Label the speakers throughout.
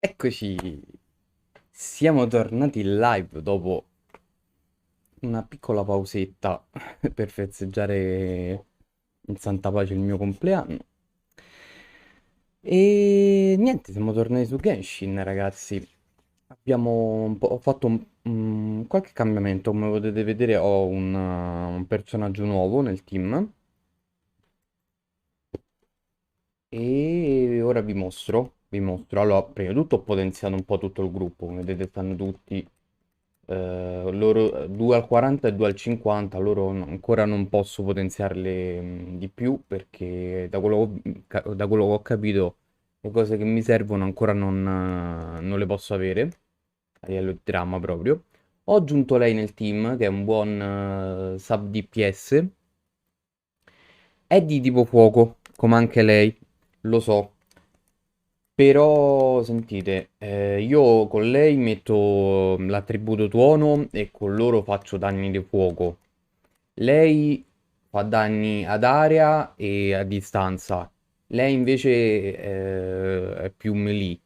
Speaker 1: Eccoci, siamo tornati in live dopo una piccola pausetta per festeggiare in santa pace il mio compleanno. E niente, siamo tornati su Genshin, ragazzi. Ho fatto qualche cambiamento, come potete vedere ho un personaggio nuovo nel team e ora vi mostro. Allora, prima di tutto ho potenziato un po' tutto il gruppo, come vedete stanno tutti loro 2 al 40 e 2 al 50, loro ancora non posso potenziarle di più perché da quello che ho capito le cose che mi servono ancora non le posso avere a livello di trama proprio. Ho aggiunto lei nel team che è un buon sub DPS, è di tipo fuoco come anche lei, lo so. Però, sentite, io con lei metto l'attributo tuono e con loro faccio danni di fuoco. Lei fa danni ad area e a distanza. Lei invece è più melee.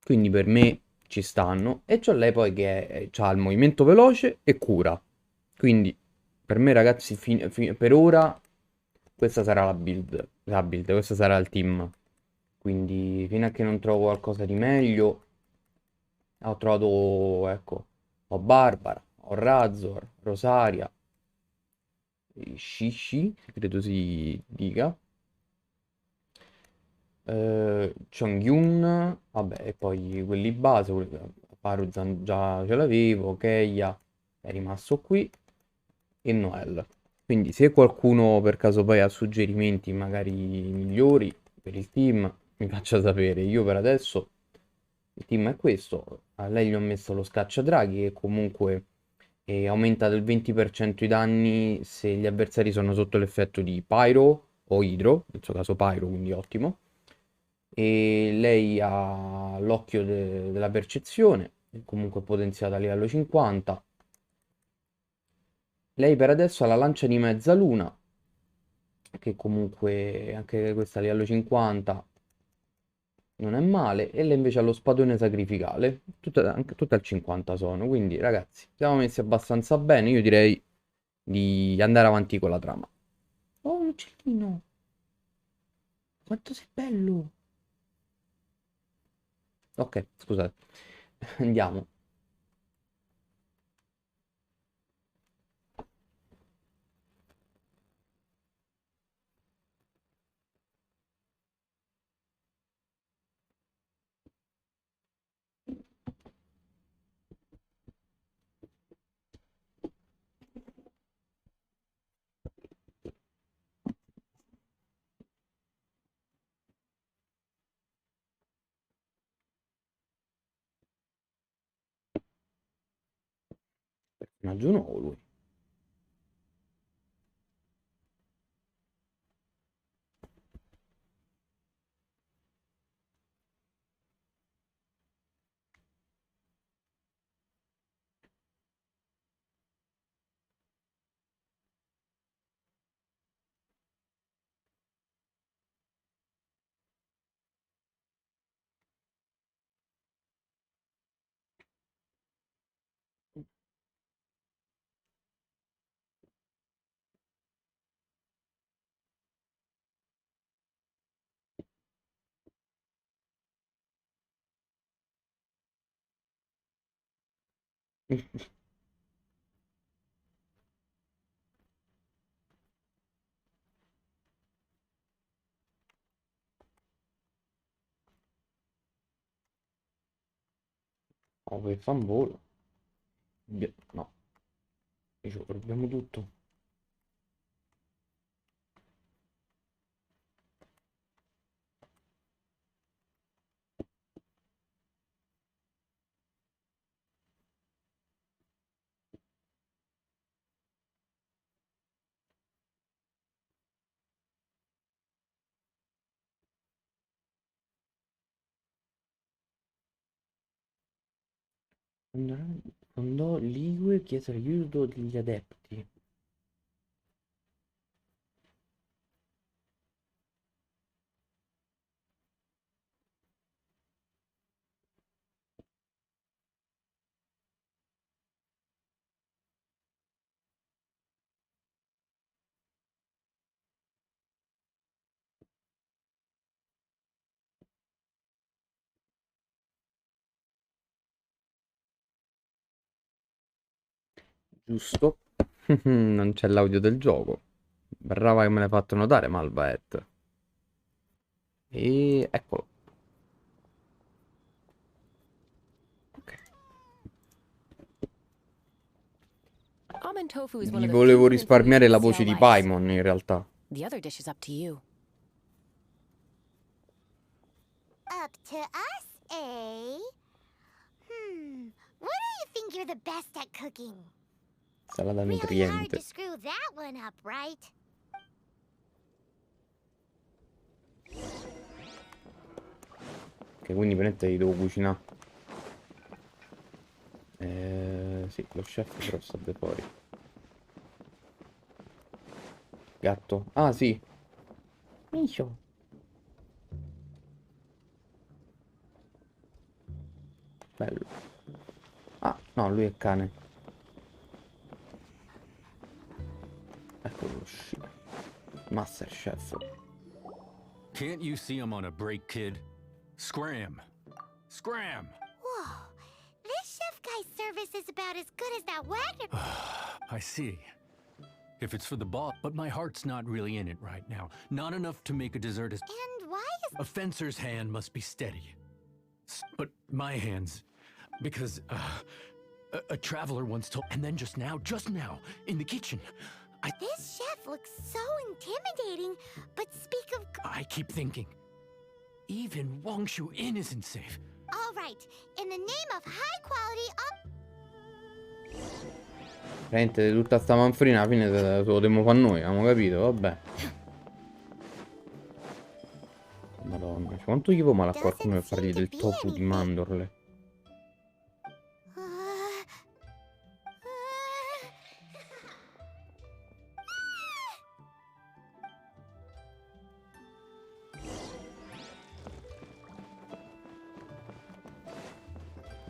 Speaker 1: Quindi per me ci stanno. E c'ho lei poi che ha il movimento veloce e cura. Quindi per me ragazzi, per ora questa sarà la build, questo sarà il team. Quindi fino a che non trovo qualcosa di meglio, ho trovato, ecco, ho Barbara, ho Razor, Rosaria, Shishi, credo si dica, Chongyun, vabbè, e poi quelli base, Paruzan già ce l'avevo, Keia è rimasto qui, e Noel. Quindi se qualcuno per caso poi ha suggerimenti magari migliori per il team, mi faccia sapere. Io per adesso il team è questo. A lei gli ho messo lo scacciadraghi che comunque aumenta del 20% i danni se gli avversari sono sotto l'effetto di Pyro o Idro, nel suo caso Pyro, quindi ottimo. E lei ha l'occhio della percezione, comunque potenziata a livello 50. Lei per adesso ha la lancia di mezzaluna, che comunque anche questa a livello 50 non è male, e lei invece ha lo spadone sacrificale, tutte al 50 sono, quindi ragazzi, siamo messi abbastanza bene, io direi di andare avanti con la trama. Oh, un uccellino, quanto sei bello! Ok, scusate, andiamo. Personaggio nuovo lui. Oh, per fanvolo. No, dicevo, proviamo tutto. Fondò Ligue, chiese l'aiuto degli adepti. Giusto. Non c'è l'audio del gioco. Brava che me l'hai fatto notare, Malvaet. E eccolo. Ok.
Speaker 2: Almond tofu is one
Speaker 1: Gli
Speaker 2: of the
Speaker 1: volevo
Speaker 2: few human foods
Speaker 1: risparmiare la voce
Speaker 2: Xiao
Speaker 1: di
Speaker 2: likes.
Speaker 1: Paimon, in realtà.
Speaker 2: The other dish is up to you.
Speaker 3: Up to us, eh? What do you think you're the best at cooking?
Speaker 1: Salata
Speaker 3: Really hard
Speaker 1: nutriente.
Speaker 3: to screw that one up, right?
Speaker 1: Che quindi praticamente li devo cucinare. Sì, lo chef però sta da fuori. Gatto. Ah, sì. Micio. Bello. Ah, no, lui è cane. Eccolo lo chef. Master Chef.
Speaker 4: Can't you see I'm on a break, kid? Scram! Scram!
Speaker 3: Whoa. This chef guy's service is about as good as that Wagner.
Speaker 4: I see. If it's for the ball, but my heart's not really in it right now. Not enough to make a dessert as...
Speaker 3: And why is...
Speaker 4: A fencer's hand must be steady. But my hands... Because, a traveler once told... And then just now, in the kitchen,
Speaker 3: This chef looks so intimidating, but speak of...
Speaker 4: I keep thinking, even Wangshu Inn isn't safe.
Speaker 3: All right, in the name of high quality...
Speaker 1: Veramente tutta sta manfrina alla fine se lo dobbiamo fare noi, abbiamo capito? Vabbè. Madonna, quanto gli può male a qualcuno per fargli del tofu di mandorle?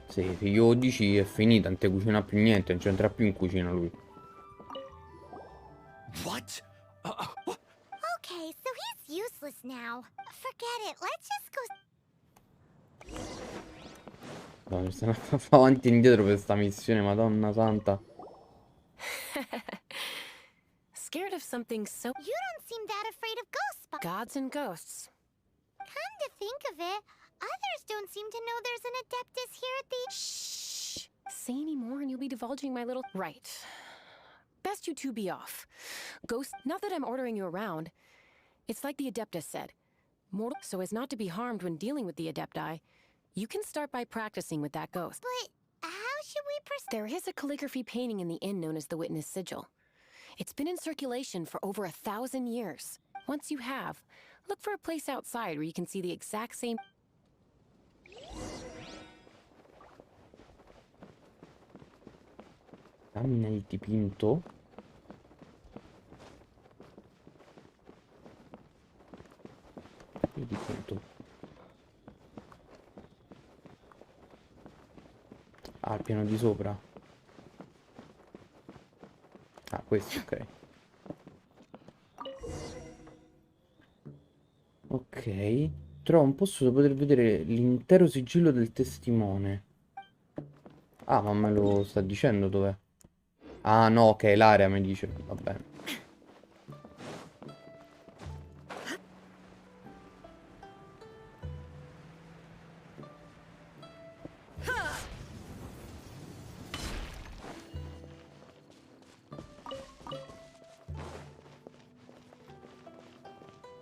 Speaker 1: Sì, se io dici è finita, non te cucina più niente, non c'entra più in cucina lui.
Speaker 4: What?
Speaker 3: Okay, so he's useless now. Forget it, let's just go...
Speaker 1: No, se ne fa avanti e indietro per sta missione, madonna santa.
Speaker 2: Scared of something so...
Speaker 3: You don't seem that afraid of ghosts, but...
Speaker 2: Gods and ghosts.
Speaker 3: Come to think of it, others don't seem to know there's an Adeptus here at the...
Speaker 2: Shh. Say any more and you'll be divulging my little... Right. Best you two be off. Ghost... Not that I'm ordering you around. It's like the Adeptus said. Mortal... So as not to be harmed when dealing with the Adepti, you can start by practicing with that ghost.
Speaker 3: But how should we
Speaker 2: There is a calligraphy painting in the inn known as the Witness Sigil. It's been in circulation for over 1,000 years. Once you have, look for a place outside where you can see the exact same...
Speaker 1: Dammi il dipinto. Il dipinto. Ah, il piano di sopra. Ah, questo, ok. Ok. Trovo un posto dove poter vedere l'intero sigillo del testimone. Ah, ma me lo sta dicendo dov'è? Ah, no, ok, l'area mi dice. Va bene.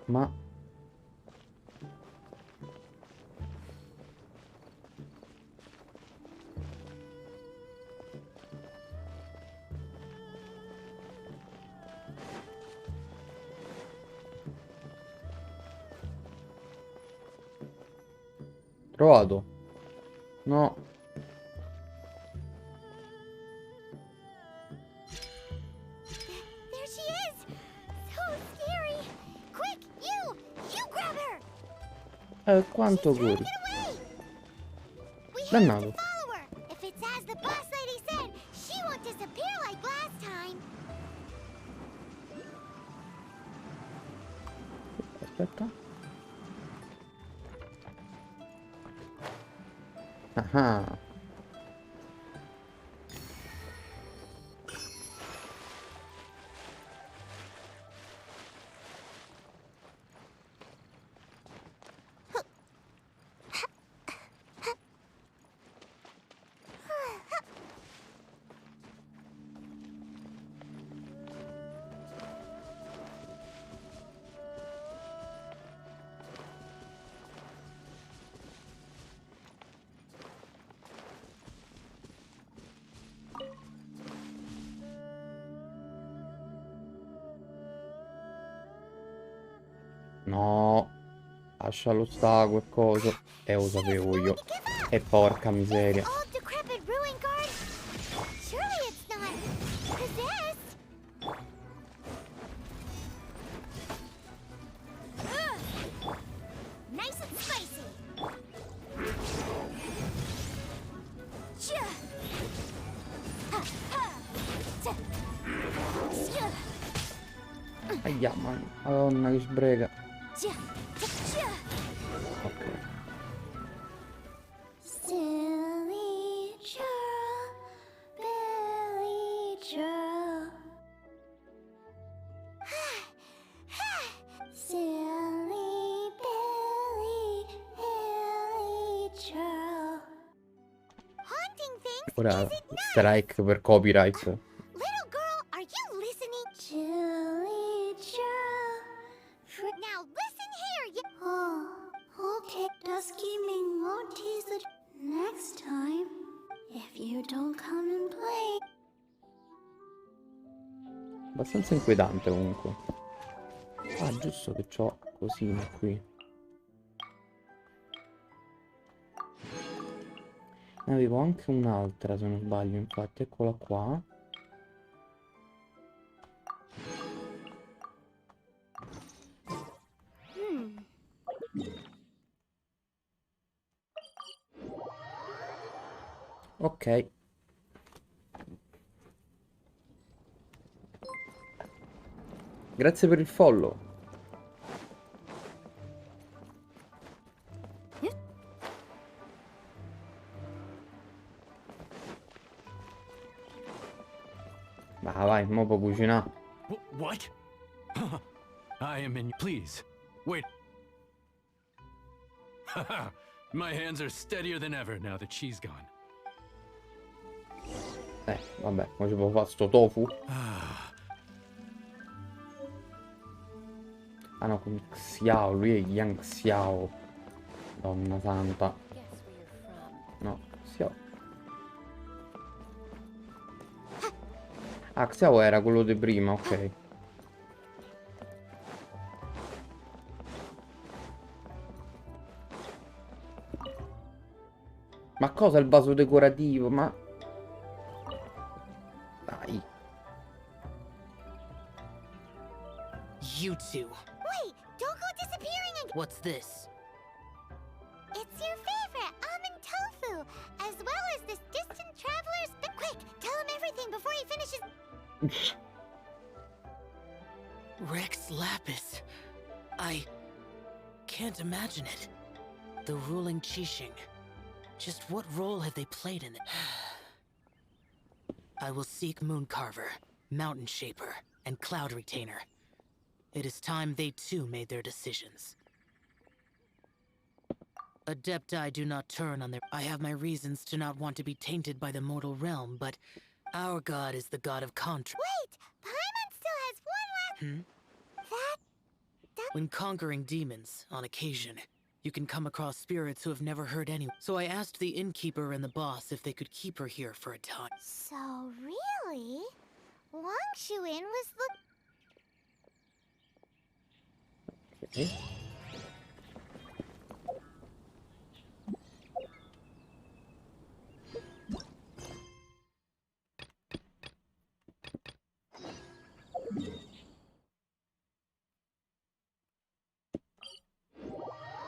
Speaker 1: Ma... Trovato. No.
Speaker 3: There she is! So scary! Quick, you grab her!
Speaker 1: Quanto
Speaker 3: She's trying
Speaker 1: corri?
Speaker 3: to get away! We have
Speaker 1: Dannato.
Speaker 3: to follow her! If it's as the boss lady said, she won't disappear like last time!
Speaker 1: Aspetta. Ah. No, lascialo sta quel coso. Lo
Speaker 3: She isn't
Speaker 1: sapevo
Speaker 3: willing
Speaker 1: io.
Speaker 3: to give up.
Speaker 1: E porca
Speaker 3: This
Speaker 1: miseria.
Speaker 3: old decrepit ruin guard. Surely it's not possessed. Ugh. Nice and spicy. Chia. Ha, ha. Tsa. Chia.
Speaker 1: Aia, madonna che sbrega.
Speaker 3: Chia. Chia.
Speaker 1: Ok.
Speaker 3: Silly churl, Billy churl. Silly Billy, Billy churl. Haunting things,
Speaker 1: Ora
Speaker 3: is it not?
Speaker 1: strike per copyright.
Speaker 3: Little girl, are you listening? Chilly churl. Now listen here, you. Oh, okay. Dusky Ming won't tease the next time if you don't come and play.
Speaker 1: Abbastanza inquietante comunque. Ah, giusto che c'ho cosino qui. Ne avevo anche un'altra se non sbaglio, infatti, eccola qua. Ok. Grazie per il follow. Vai, mo può cucinare.
Speaker 4: What? I am in. Please, wait. My hands are steadier than ever now that she's gone.
Speaker 1: Vabbè, mo ci può fare sto tofu? Ah no, con Xiao, lui è Yang Xiao. Donna santa.
Speaker 2: Guess where you're from.
Speaker 1: No, Xiao. Ah, Xiao era quello di prima, ok. Ma cosa il vaso decorativo? Ma... Dai.
Speaker 5: You two.
Speaker 3: Wait, don't go disappearing again.
Speaker 5: What's this?
Speaker 3: It's your favorite almond tofu, as well as this distant traveler's. But quick, tell him everything before he finishes.
Speaker 5: Rex Lapis. I can't imagine it. The ruling Qixing. Just what role have they played in it? I will seek Moon Carver, Mountain Shaper, and Cloud Retainer. It is time they too made their decisions. Adepti do not turn on their... I have my reasons to not want to be tainted by the mortal realm, but our god is the god of contra...
Speaker 3: Wait, Paimon still has one last.
Speaker 5: When conquering demons, on occasion, you can come across spirits who have never hurt anyone. So I asked the innkeeper and the boss if they could keep her here for a time.
Speaker 3: So really, Wang Shuin was the.
Speaker 1: Ok.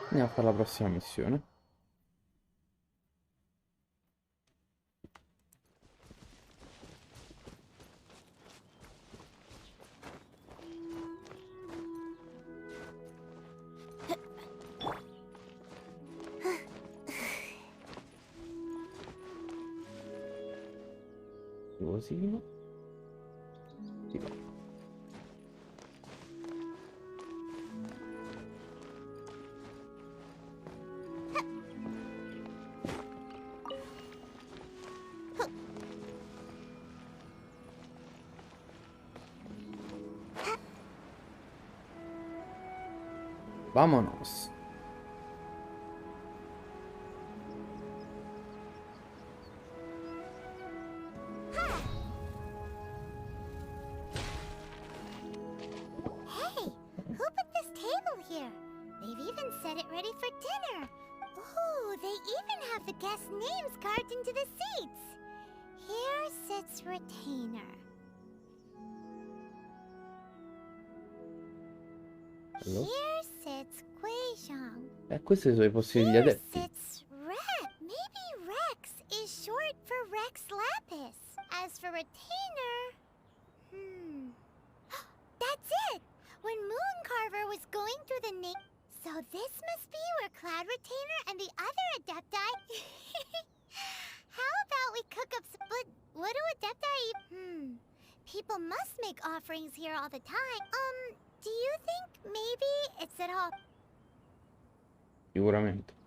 Speaker 1: Andiamo a fare la prossima missione. Cosino. Si va. Vámonos.
Speaker 3: Hey, who put this table here? get it ready for dinner. Ooh, they even have the guests' names carved into the seats. Here sits Retainer.
Speaker 1: Hello?
Speaker 3: Here sits Guizhong.
Speaker 1: Questi sono i posti degli
Speaker 3: Here
Speaker 1: adepti.
Speaker 3: sits Rex. Maybe Rex is short for Rex Lapis. As for Retainer, that's it! When Mooncarver was going through the name, so this must be where Cloud Retainer and the other Adepti. How about we cook up some? But what do Adepti eat? People must make offerings here all the time. Do you think maybe it's at all?
Speaker 1: Sicuramente.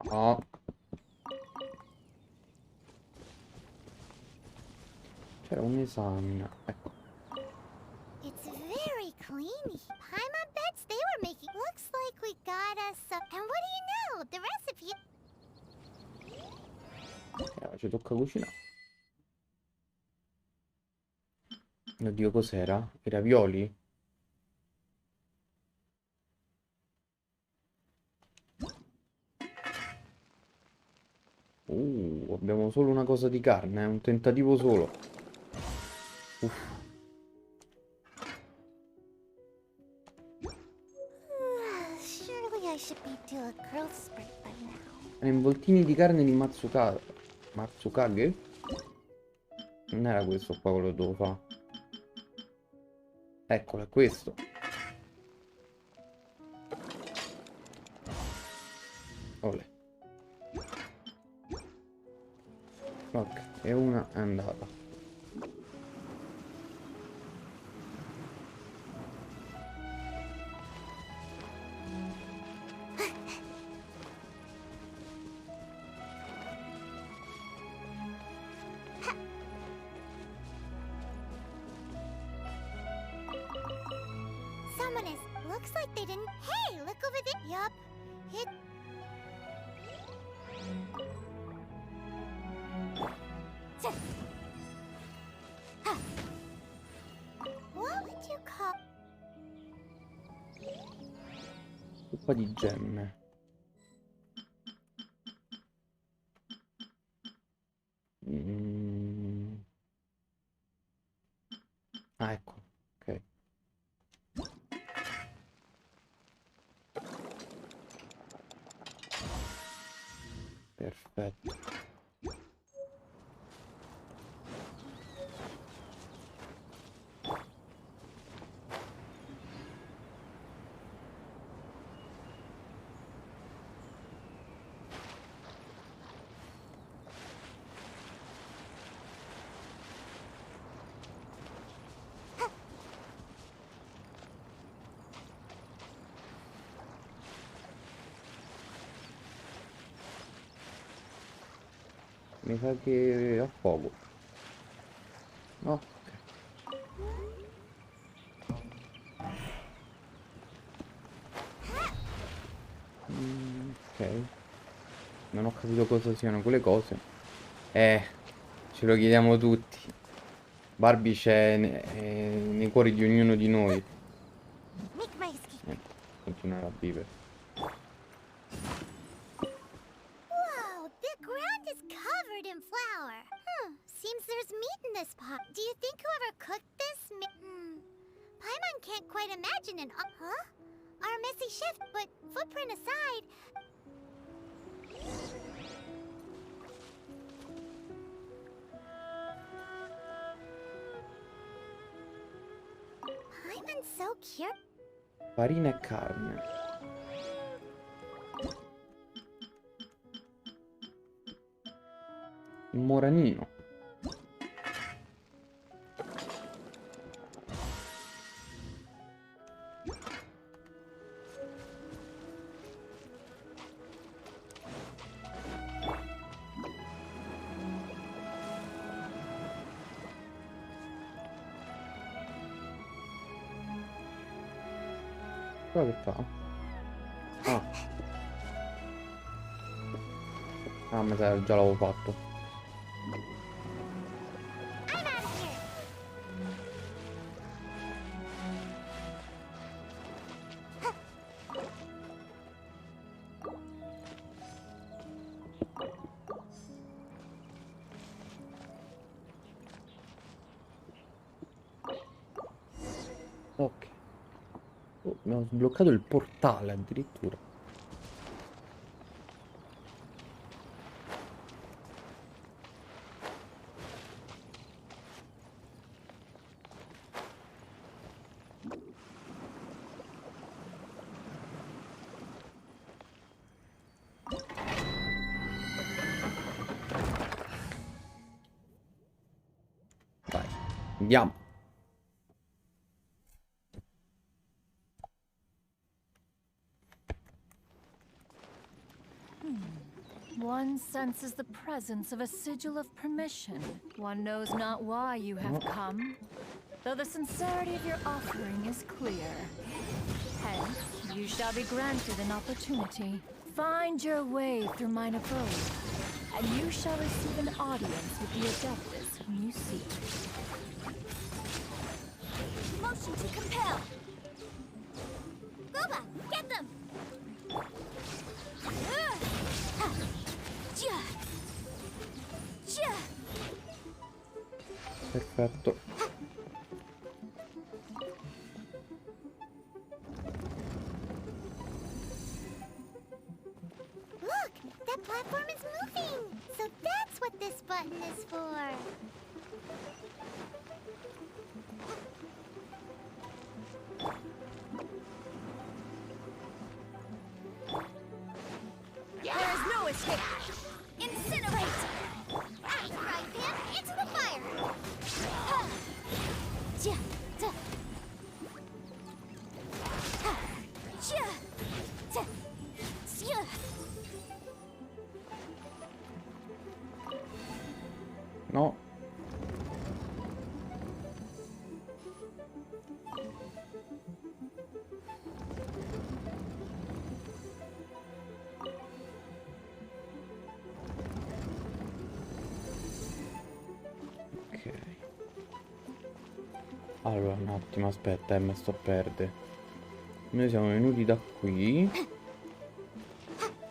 Speaker 1: No. C'era un esame. Ecco.
Speaker 3: It's very clean. Paimon bets they were making. Looks like we got us some. And what do you know? The recipe.
Speaker 1: Ci tocca cucinare. Oddio, cos'era? I ravioli? Abbiamo solo una cosa di carne, un tentativo solo. Uff.
Speaker 3: Surely I should be due a growth spurt by now.
Speaker 1: Involtini di carne di Matsukage? Non era questo qua quello che devo fare. Eccolo, è questo. Olè. Ok, e una è andata.
Speaker 3: Someone is. Looks like they didn't. Hey, look over there. Yup. It. What would you call?
Speaker 1: Coppa di gemme. Ah, ecco. Ok. Perfetto. Mi sa che a fuoco. No, ok. Ok. Non ho capito cosa siano quelle cose. Ce lo chiediamo tutti. Barbie c'è nei cuori di ognuno di noi.
Speaker 3: Make my escape.
Speaker 1: Continuare a vivere.
Speaker 3: Whoa, the ground is covered in flour. Seems there's meat in this pot. Do you think whoever cooked this Paimon can't quite imagine an our messy chef, but footprint aside. Paimon's so cute.
Speaker 1: Farina e carne. Un moranino. qua che fa? Ah. Ah, mi sa che già l'avevo fatto.
Speaker 3: I'm out of here.
Speaker 1: Ok. Oh, abbiamo sbloccato il portale addirittura. Vai, andiamo.
Speaker 6: One senses the presence of a sigil of permission. One knows not why you have come, though the sincerity of your offering is clear. Hence, you shall be granted an opportunity. Find your way through mine abode, and you shall receive an audience with the Adeptus whom you seek.
Speaker 3: Motion to compel. Boba, get them.
Speaker 1: Perfetto.
Speaker 3: Look, that platform is moving. So that's what this button is for. There is no escape. Incinerate! Fry pan into the fire.
Speaker 1: No. Ok. Allora, un attimo, aspetta, mi sto a perdere. Noi siamo venuti da qui.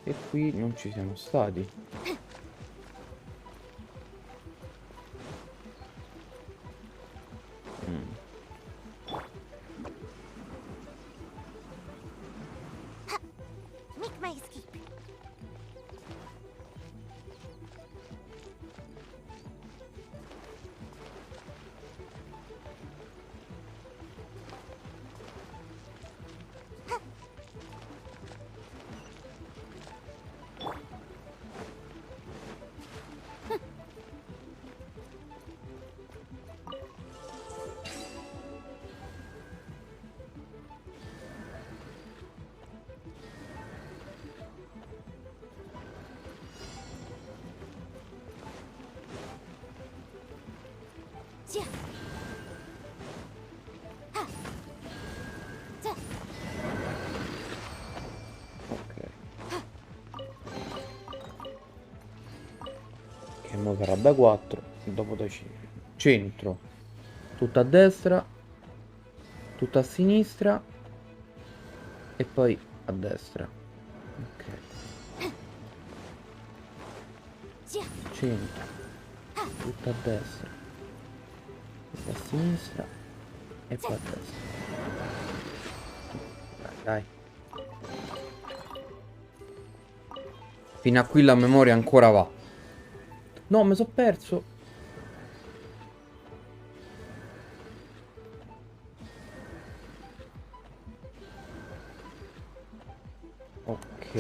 Speaker 1: E qui non ci siamo stati.
Speaker 3: Make my escape.
Speaker 1: Che mo sarà da 4, dopo da 5. Centro. Tutto a destra. Tutto a sinistra. E poi a destra. Ok. Centro. Tutto a destra. Tutto a sinistra. E poi a destra. Dai. Fino a qui la memoria ancora va. No, mi sono perso. Ok.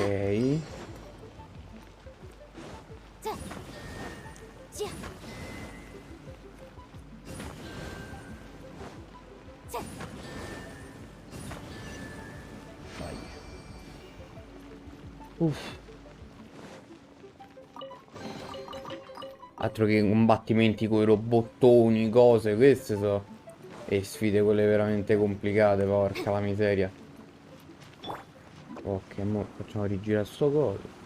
Speaker 1: Vai. Uff. Altro che combattimenti con i robottoni, cose, queste sono. E sfide quelle veramente complicate, porca la miseria. Ok, mo facciamo rigirare sto coso.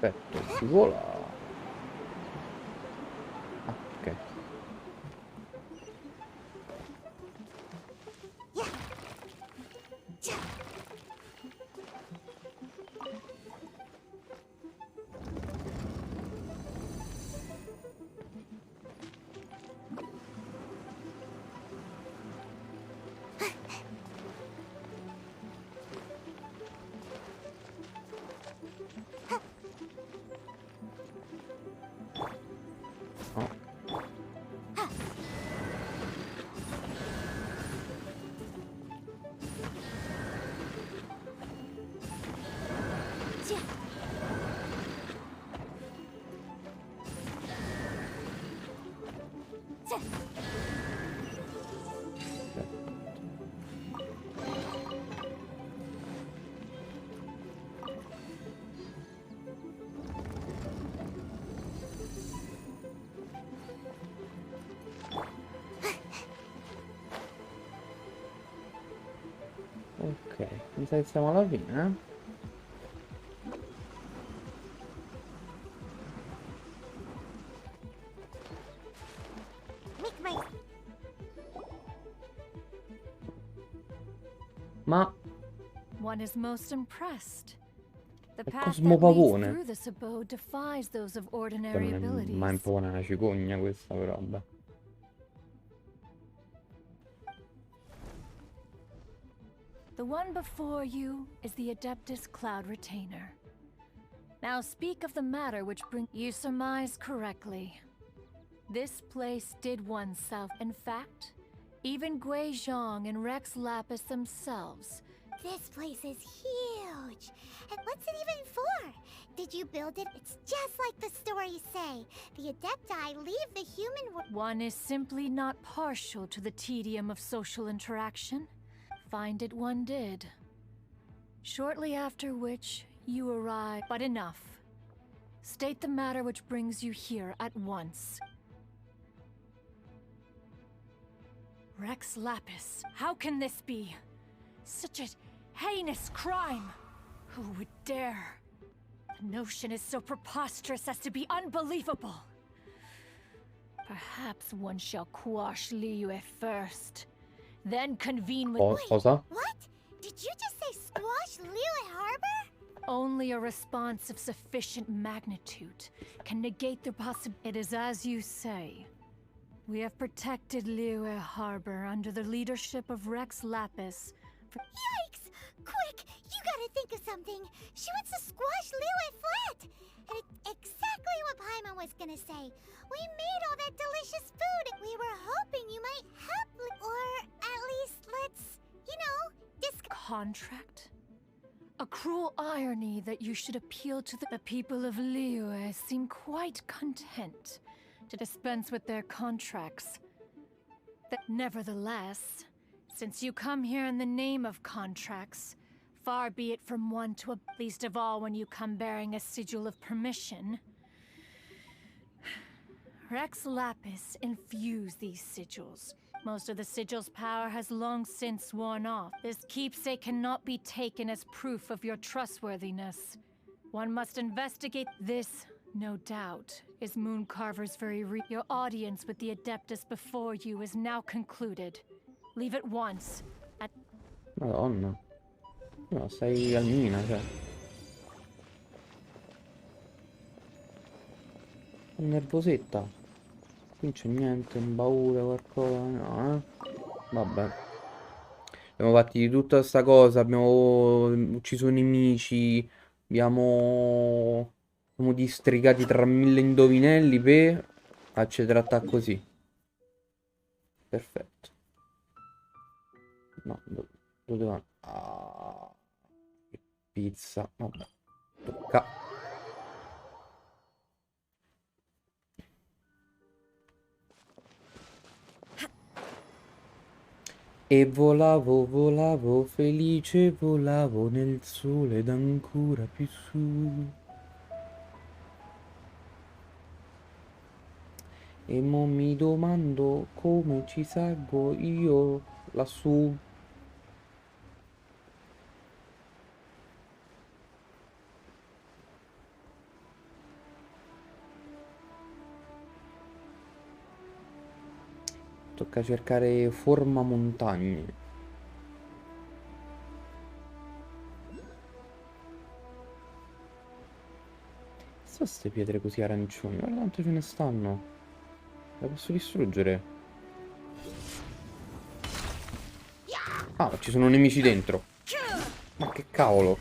Speaker 1: Aspetta, si vola. Ah, ok. Oh. Ok, mi sa che siamo alla fine, eh?
Speaker 3: Make my
Speaker 1: Ma
Speaker 6: One is most impressed. The
Speaker 1: è
Speaker 6: path that leads
Speaker 1: Cosmopavone.
Speaker 6: through this abode defies those of
Speaker 1: Cioè,
Speaker 6: ordinary
Speaker 1: non è mai un
Speaker 6: abilities.
Speaker 1: po' una cicogna questa, però vabbè.
Speaker 6: The one before you is the Adeptus Cloud Retainer. Now speak of the matter which bring you surmise correctly. This place did oneself. In fact, even Gui Zhang and Rex Lapis themselves.
Speaker 3: This place is huge. And what's it even for? Did you build it? It's just like the stories say. The Adepti leave the human world.
Speaker 6: One is simply not partial to the tedium of social interaction. Find it one did. Shortly after which, you arrive. But enough. State the matter which brings you here at once. Rex Lapis, how can this be? Such a heinous crime! Who would dare? The notion is so preposterous as to be unbelievable. Perhaps one shall quash Liyue first, then convene with—
Speaker 1: Cosa?
Speaker 3: What? Did you just say squash Liyue Harbor?
Speaker 6: Only a response of sufficient magnitude can negate the possibility. It is as you say. We have protected Liyue Harbor under the leadership of Rex Lapis.
Speaker 3: Yikes! Quick, you gotta think of something. She wants to squash Liyue flat. And it's exactly what Paimon was gonna say. We made all that delicious food. We were hoping you might help, or at least let's,
Speaker 6: Contract? A cruel irony that you should appeal to the people of Liyue seem quite content to dispense with their contracts. Nevertheless, since you come here in the name of contracts, far be it from one to least of all when you come bearing a sigil of permission. Rex Lapis infused these sigils. Most of the sigil's power has long since worn off. This keepsake cannot be taken as proof of your trustworthiness. One must investigate this, no doubt, is Mooncarver's very Your audience with the Adeptus before you is now concluded. Leave at once.
Speaker 1: Madonna. No, stai al mina, cioè. È nervosetta. Qui non c'è niente, un baule, qualcosa, no, eh? Vabbè. Abbiamo fatti di tutta sta cosa, abbiamo ucciso nemici, siamo districati tra mille indovinelli per accedere a così. Perfetto. No, dove... Ah, che pizza. Vabbè. Tocca. E volavo, volavo, felice volavo nel sole ed ancora più su. E mo mi domando come ci salgo io lassù. Tocca cercare forma montagne. Sono ste pietre così arancioni? Guarda quante ce ne stanno. Le posso distruggere? Ah, ci sono nemici dentro. Ma che cavolo?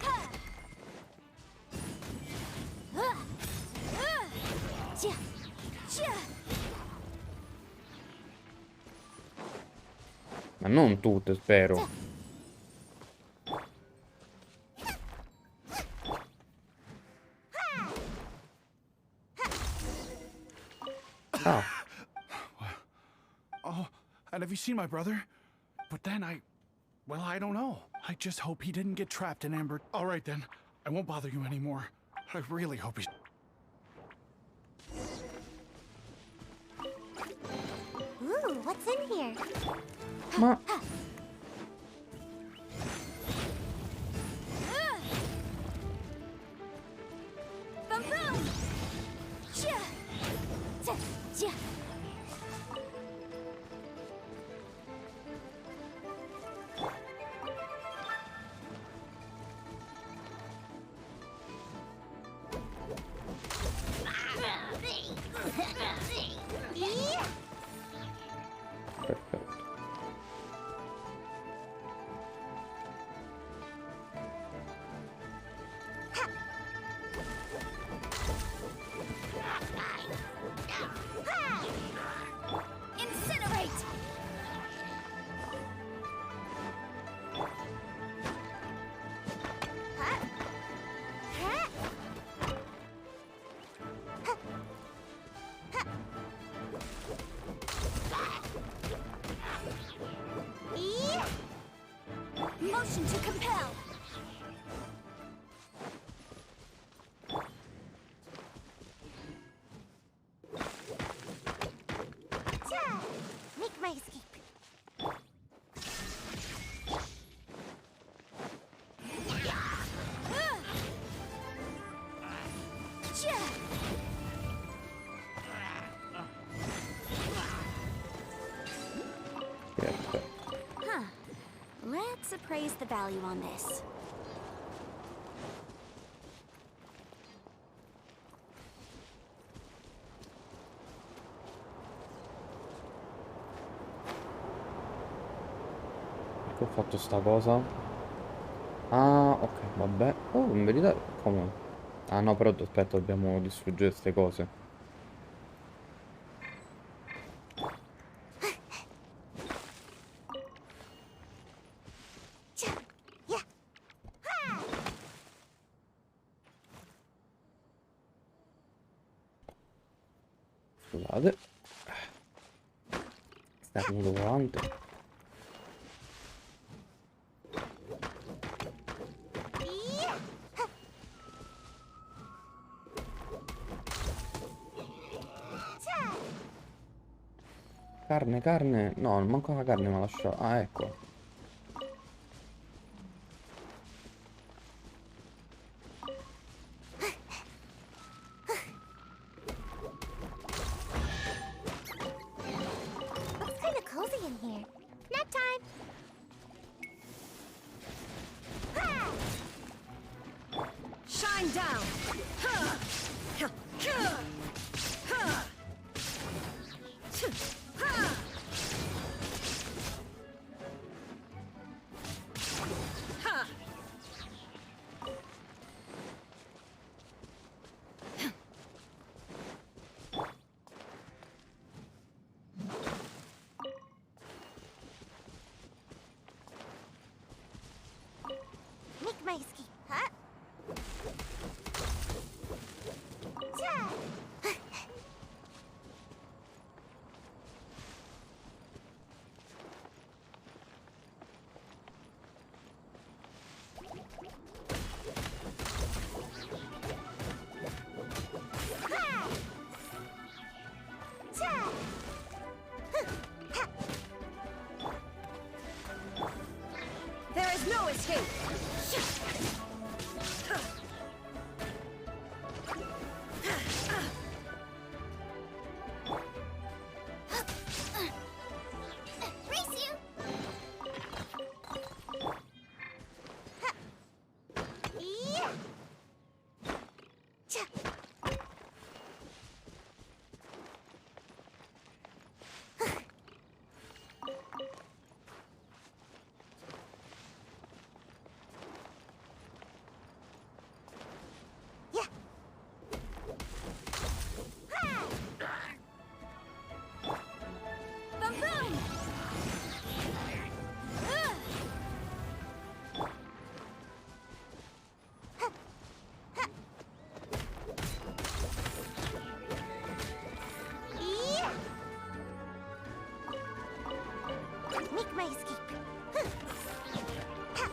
Speaker 1: Ma non tutte, spero. Ah,
Speaker 7: Oh, and have you seen my brother? But then well, I don't know. I just hope he didn't get trapped in Amber. All right then, I won't bother you anymore. I really hope he's...
Speaker 3: Ooh, what's in here?
Speaker 1: ma...
Speaker 3: Boom boom! Chia! Chia!
Speaker 1: Perfetto.
Speaker 3: Incinerate! Motion to compel! Make my escape.
Speaker 1: Perfetto.
Speaker 3: Huh. Let's appraise the value on this.
Speaker 1: Perché ho fatto sta cosa? Ah, ok, vabbè. Oh, in verità, come? Ah no, però aspetta, dobbiamo distruggere queste cose.
Speaker 3: Yeah.
Speaker 1: Scusate. Starnuto volante. Carne, carne. No, manco la carne mi ha lasciato. Ah, ecco.
Speaker 3: Looks kind of cozy in here. Nap time.
Speaker 2: Shine down!
Speaker 6: There's no escape.
Speaker 3: Race you! Yeah! Cha! Yeah!
Speaker 6: Boom boom.
Speaker 3: Yeah! Make my escape. Ha!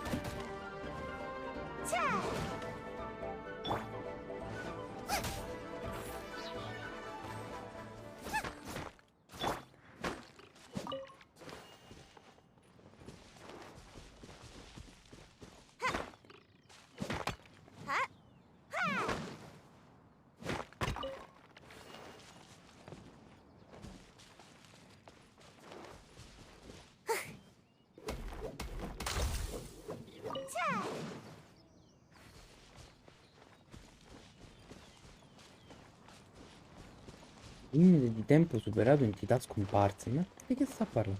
Speaker 3: Cha! Ha! Ha! Cha!
Speaker 1: Limite di tempo superato, entità scomparse. Ma di che sta parlando?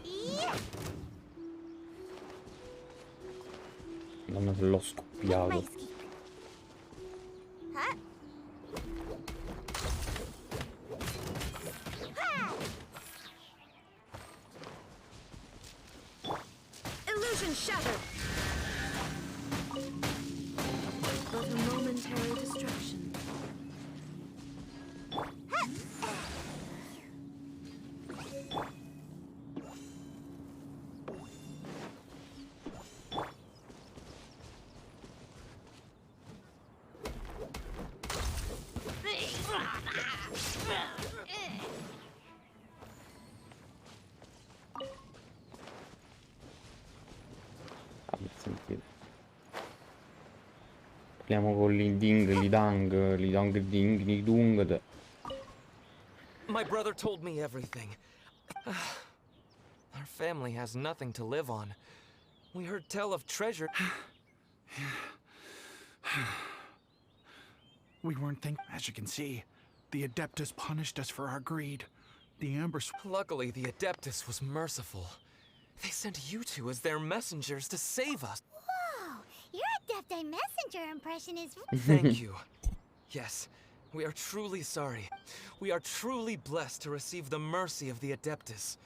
Speaker 3: Yeah!
Speaker 1: Madonna, se l'ho
Speaker 3: Make my
Speaker 1: scoppiato.
Speaker 3: escape. Ha! Ha!
Speaker 6: Illusion shattered. But a momentary distraction.
Speaker 1: Vabbè, sentite. Parliamo con Lidang, Ding, Nidung.
Speaker 8: My brother told me everything. Our family has nothing to live on. We heard tell of treasure.
Speaker 7: We weren't thinking. As you can see, the Adeptus punished us for our greed. The Amber
Speaker 8: Luckily, the Adeptus was merciful. They sent you two as their messengers to save us.
Speaker 3: Whoa! Your Adepti messenger impression is...
Speaker 8: Thank you. Yes, we are truly sorry. We are truly blessed to receive the mercy of the Adeptus.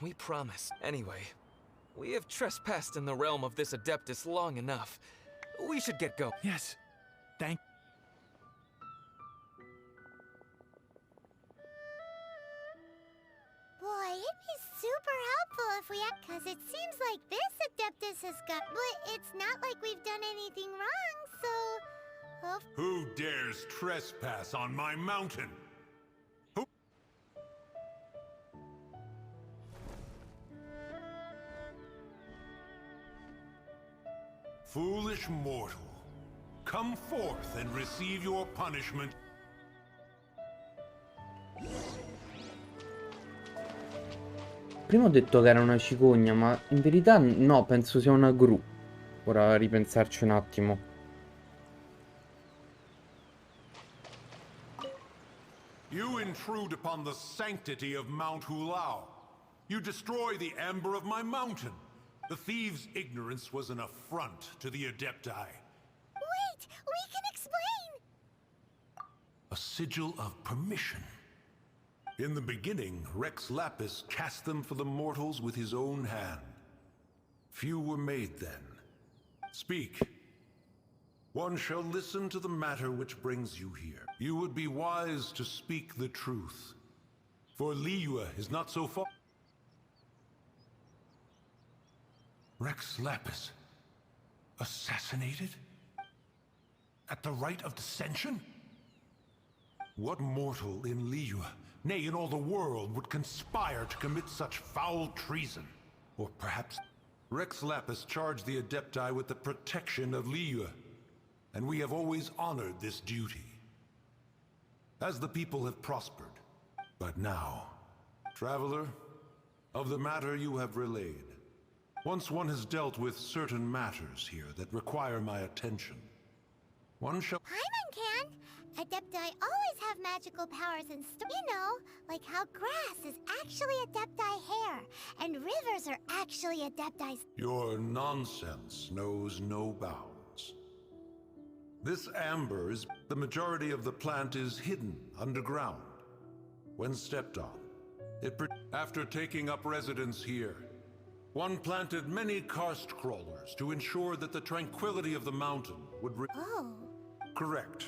Speaker 8: We promise. Anyway, we have trespassed in the realm of this Adeptus long enough. We should get going.
Speaker 7: Yes. Thank.
Speaker 3: Boy, it'd be super helpful if we had... Because it seems like this Adeptus has got... But it's not like we've done anything wrong, so...
Speaker 9: Who dares trespass on my mountain? Who? Foolish mortal, come forth and receive your punishment.
Speaker 1: Prima ho detto che era una cicogna, ma in verità no, penso sia una gru. Ora a ripensarci un attimo.
Speaker 9: You intrude upon the sanctity of Mount Hulao. You destroy the amber of my mountain. The thieves' ignorance was an affront to the Adepti.
Speaker 3: Wait! We can explain!
Speaker 9: A sigil of permission. In the beginning, Rex Lapis cast them for the mortals with his own hand. Few were made then. Speak. One shall listen to the matter which brings you here. You would be wise to speak the truth. For Liyue is not so far. Rex Lapis, assassinated? At the rite of dissension? What mortal in Liyue, nay, in all the world, would conspire to commit such foul treason? Or perhaps Rex Lapis charged the Adepti with the protection of Liyue, and we have always honored this duty. As the people have prospered. But now, Traveler, of the matter you have relayed, once one has dealt with certain matters here that require my attention, one shall—
Speaker 3: Paimon can! Adepti always have magical powers and you know, like how grass is actually Adepti hair, and rivers are actually Adepti's—
Speaker 9: Your nonsense knows no bounds. This amber is— the majority of the plant is hidden underground. When stepped on, after taking up residence here, one planted many karst crawlers to ensure that the tranquility of the mountain would—
Speaker 3: Oh.
Speaker 9: Correct.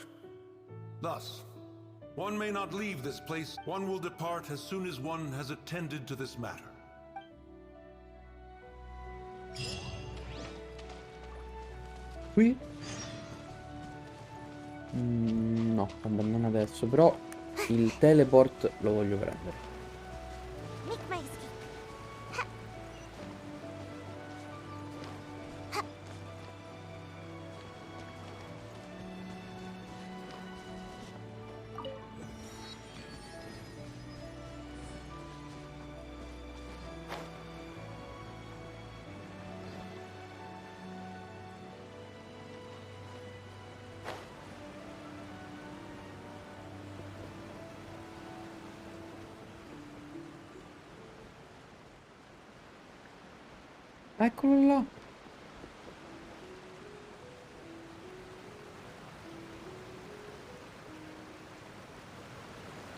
Speaker 9: Thus, one may not leave this place. One will depart as soon as one has attended to this matter.
Speaker 1: Qui? No, abbandono adesso, però il teleport lo voglio prendere.
Speaker 3: Make my escape. Ha. Ha.
Speaker 1: Eccolo là.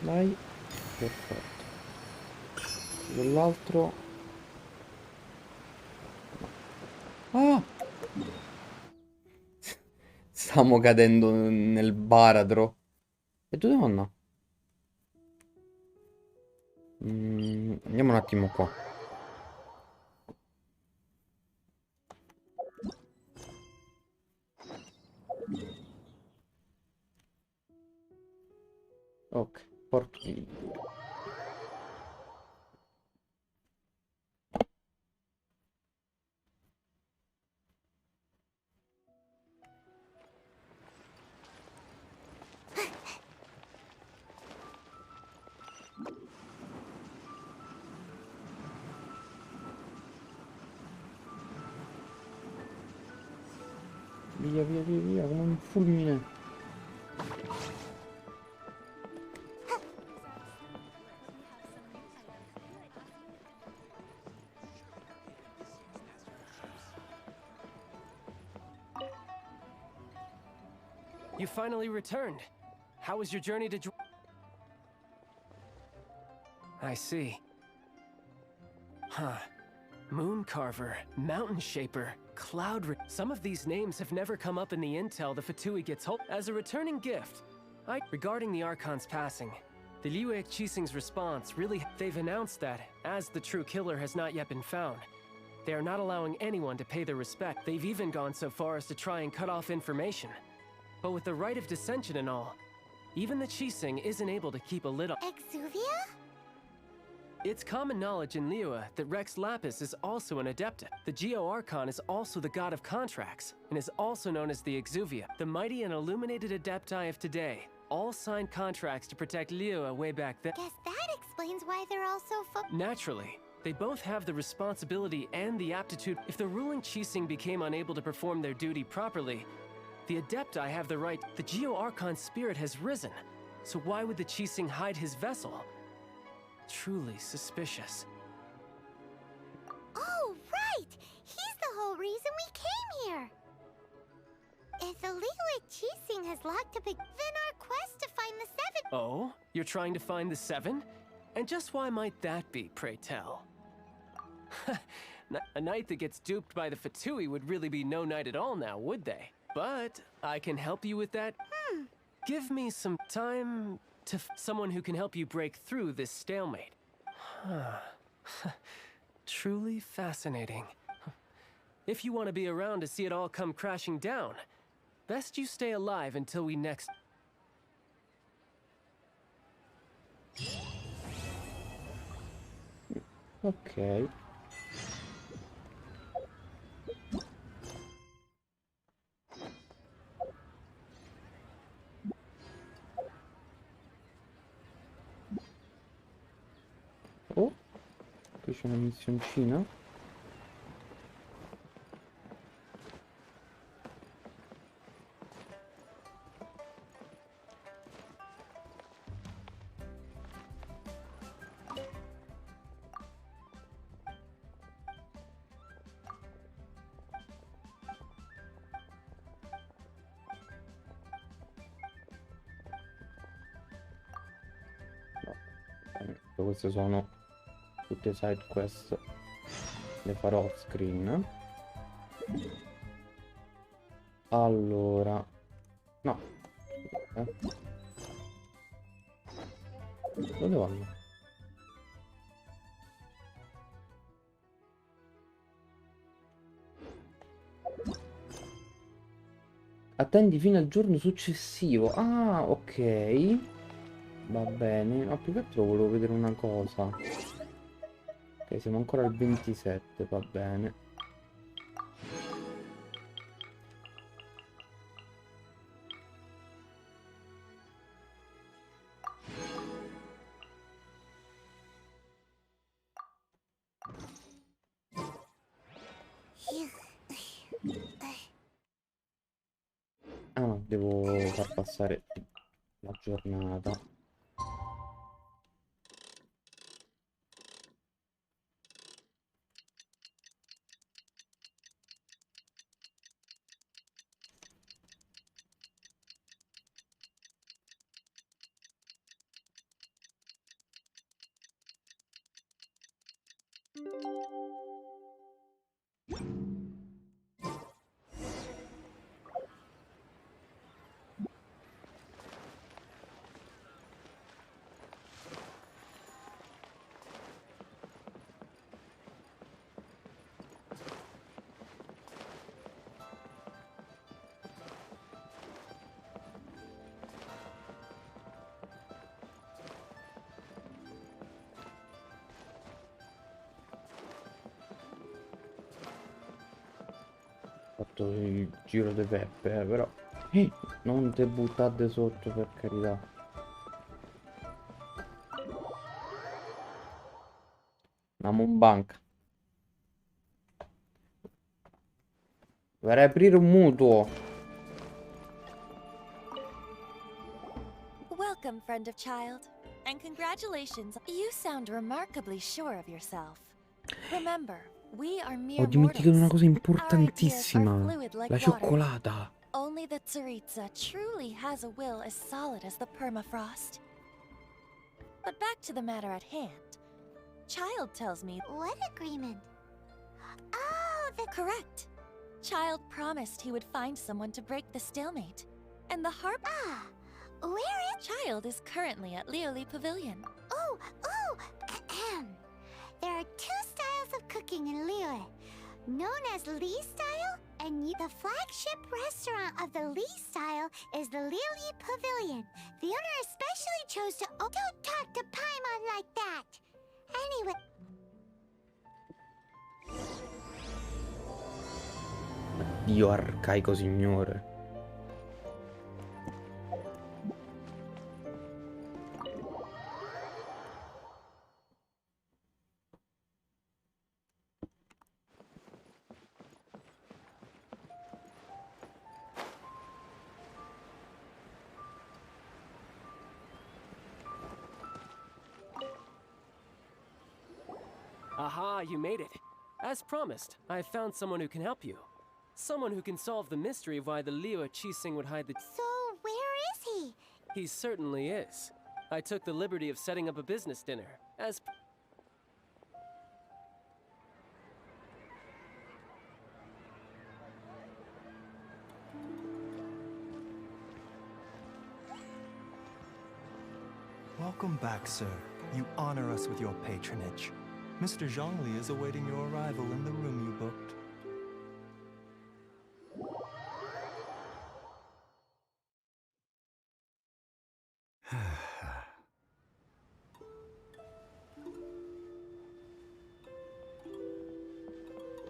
Speaker 1: Dai. Perfetto. Quell'altro. Ah! Stiamo cadendo nel baratro. E dove vanno? Andiamo un attimo qua. Ok, porto. Via, via, via, via, come un fulmine.
Speaker 10: You finally returned. How was your journey to I see. Huh. Moon Carver, Mountain Shaper, Some of these names have never come up in the intel the Fatui gets hold. As a returning gift, regarding the Archon's passing, the Liyue Qixing's response really— they've announced that, as the true killer has not yet been found, they are not allowing anyone to pay their respect. They've even gone so far as to try and cut off information. But with the rite of dissension and all, even the Qixing isn't able to keep a lid on—
Speaker 3: Exuvia?
Speaker 10: It's common knowledge in Liyue that Rex Lapis is also an Adepti. The Geo-Archon is also the god of contracts, and is also known as the Exuvia. The mighty and illuminated Adepti of today all signed contracts to protect Liyue way back then.
Speaker 3: Guess that explains why they're all so
Speaker 10: Naturally, they both have the responsibility and the aptitude. If the ruling Qixing became unable to perform their duty properly, the Adepti have the right— the Geo-Archon spirit has risen, so why would the Qixing hide his vessel? Truly suspicious.
Speaker 3: Oh, right! He's the whole reason we came here! If the Liyue Qixing has locked up then our quest to find the Seven—
Speaker 10: Oh? You're trying to find the Seven? And just why might that be, pray tell? A knight that gets duped by the Fatui would really be no knight at all now, would they? But I can help you with that. Give me some time to someone who can help you break through this stalemate. Truly fascinating. If you want to be around to see it all come crashing down, best you stay alive until we next...
Speaker 1: Ok. Oh, qui c'è una missioncina. Queste sono tutte side quest, le farò off screen. Allora, no, dove vanno? Attendi fino al giorno successivo. Ah, ok. Va bene. No, più che altro volevo vedere una cosa. Ok, siamo ancora al 27, va bene. Ah no, devo far passare la giornata. Ho fatto il giro di peppe, però. Non te buttate sotto, per carità. Una monbanca. Vorrei aprire un mutuo.
Speaker 3: Welcome, friend of child. And congratulations. You sound remarkably sure of yourself. Remember, we are mere
Speaker 1: Ho dimenticato una cosa
Speaker 3: mortals. Our ideas are
Speaker 1: importantissima.
Speaker 3: fluid like
Speaker 1: La
Speaker 3: water.
Speaker 1: cioccolata.
Speaker 3: Only the Tsaritsa truly has a will as solid as the permafrost. But back to the matter at hand. Child tells me... What agreement? Oh, the... Correct. Child promised he would find someone to break the stalemate. And the harp... Ah, where is... Child is currently at Lioli Pavilion. Oh, there are two styles of cooking in Lioli. Known as Lee style, and the flagship restaurant of the Lee style is the Lioli Pavilion. The owner especially chose to... Oh, don't talk to Paimon like that! Anyway...
Speaker 1: Dio arcaico signore.
Speaker 10: Aha, you made it. As promised, I found someone who can help you. Someone who can solve the mystery of why the Liu Qixing would hide the...
Speaker 3: So, where is he?
Speaker 10: He certainly is. I took the liberty of setting up a business dinner. As...
Speaker 11: Welcome back, sir. You honor us with your patronage. Mr. Zhongli is awaiting your arrival in the room you booked.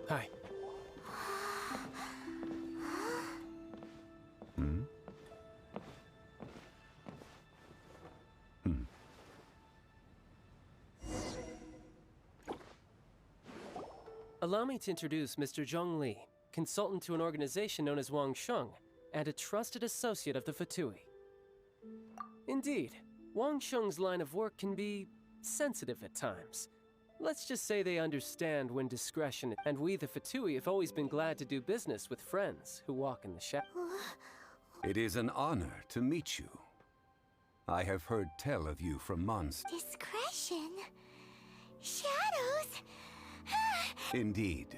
Speaker 10: Hi. Allow me to introduce Mr. Zhong Li, consultant to an organization known as Wang Sheng, and a trusted associate of the Fatui. Indeed, Wang Sheng's line of work can be sensitive at times. Let's just say they understand when discretion, and we the Fatui have always been glad to do business with friends who walk in the shadows.
Speaker 12: It is an honor to meet you. I have heard tell of you from monsters.
Speaker 3: Discretion? Shadows?
Speaker 12: Indeed.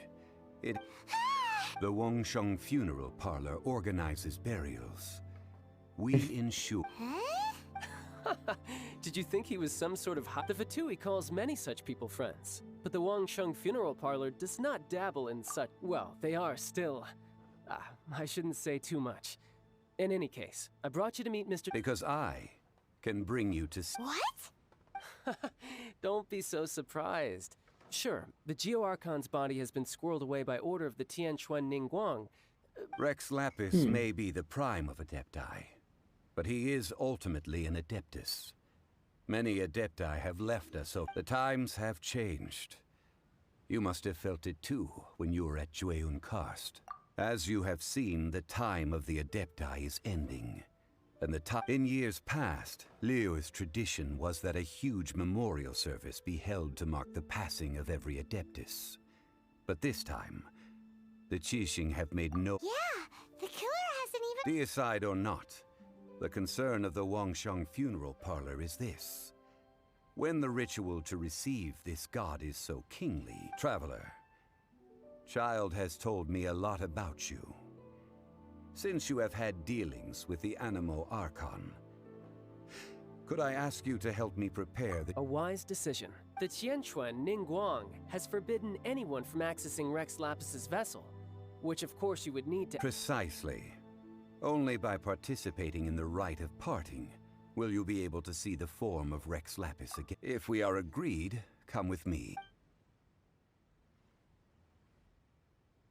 Speaker 12: The Wangsheng Funeral Parlor organizes burials. We ensure...
Speaker 10: Did you think he was some sort of The Fatui calls many such people friends, but the Wangsheng Funeral Parlor does not dabble in such... Well, they are still... I shouldn't say too much. In any case, I brought you to meet Mr.
Speaker 12: Because I can bring you to...
Speaker 3: What?
Speaker 10: Don't be so surprised. Sure, the Geo-Archon's body has been squirreled away by order of the Tianquan Ningguang.
Speaker 12: Rex Lapis may be the prime of Adepti, but he is ultimately an Adeptus. Many Adepti have left us, so the times have changed. You must have felt it too when you were at Jueyun Karst. As you have seen, the time of the Adepti is ending. And in years past, Leo's tradition was that a huge memorial service be held to mark the passing of every Adeptus. But this time, the Qixing have made no...
Speaker 3: Yeah, the killer hasn't even...
Speaker 12: Deicide or not, the concern of the Wangsheng Funeral Parlor is this. When the ritual to receive this god is so kingly, Traveler, Child has told me a lot about you. Since you have had dealings with the Animo Archon, could I ask you to help me prepare the...
Speaker 10: A wise decision. The Tianquan Ningguang has forbidden anyone from accessing Rex Lapis's vessel, which of course you would need to...
Speaker 12: Precisely. Only by participating in the rite of parting will you be able to see the form of Rex Lapis again. If we are agreed, come with me.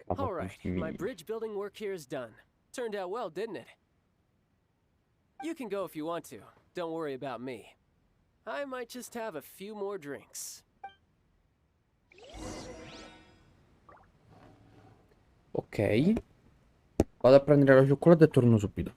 Speaker 10: All right, my bridge building work here is done. Turned out well, didn't it? You can go if you want to. Don't worry about me. I might just have a few more drinks.
Speaker 1: Ok. Vado a prendere la cioccolata e torno subito.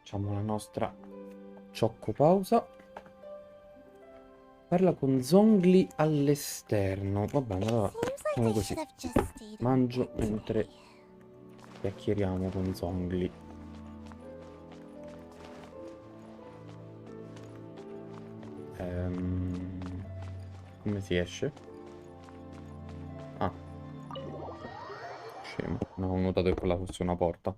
Speaker 1: Facciamo la nostra cioccopausa. Parla con Zhongli all'esterno. Va bene, allora facciamo così. Mangio mentre chiacchieriamo con Zhongli. Come si esce? Ah. Scemo. Non ho notato che quella fosse una porta.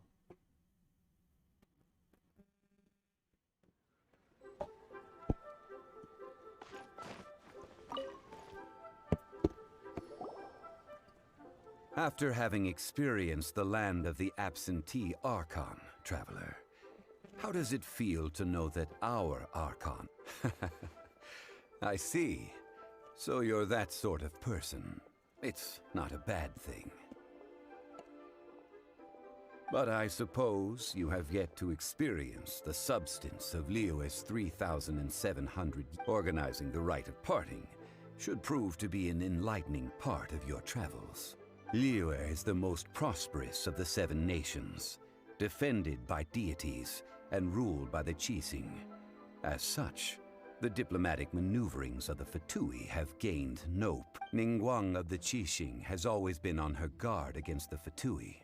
Speaker 12: After having experienced the land of the absentee Archon, Traveler, how does it feel to know that our Archon... I see. So you're that sort of person. It's not a bad thing. But I suppose you have yet to experience the substance of Leo's 3,700. Organizing the rite of parting should prove to be an enlightening part of your travels. Liyue is the most prosperous of the 7 nations, defended by deities and ruled by the Qixing. As such, the diplomatic maneuverings of the Fatui have gained no... Ningguang of the Qixing has always been on her guard against the Fatui.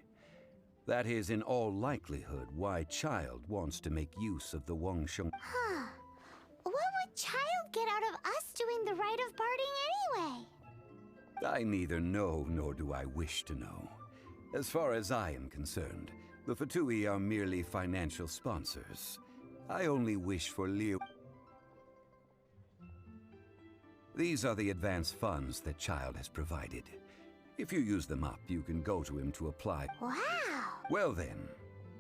Speaker 12: That is in all likelihood why Child wants to make use of the Wangsheng...
Speaker 3: Huh. What would Child get out of us doing the rite of parting anyway?
Speaker 12: I neither know nor do I wish to know. As far as I am concerned, the Fatui are merely financial sponsors. I only wish for Leo... These are the advance funds that Child has provided. If you use them up, you can go to him to apply.
Speaker 3: Wow!
Speaker 12: Well then,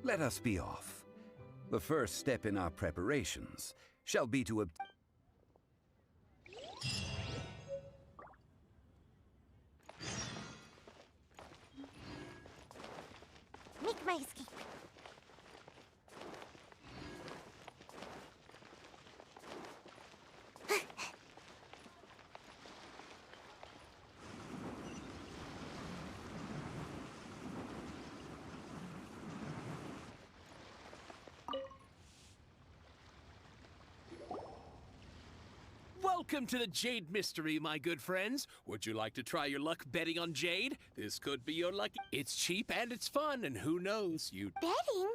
Speaker 12: let us be off. The first step in our preparations shall be to
Speaker 3: Make my escape.
Speaker 13: Welcome to the Jade Mystery, my good friends. Would you like to try your luck betting on Jade? This could be your lucky. It's cheap and it's fun, and who knows, you...
Speaker 3: Betting?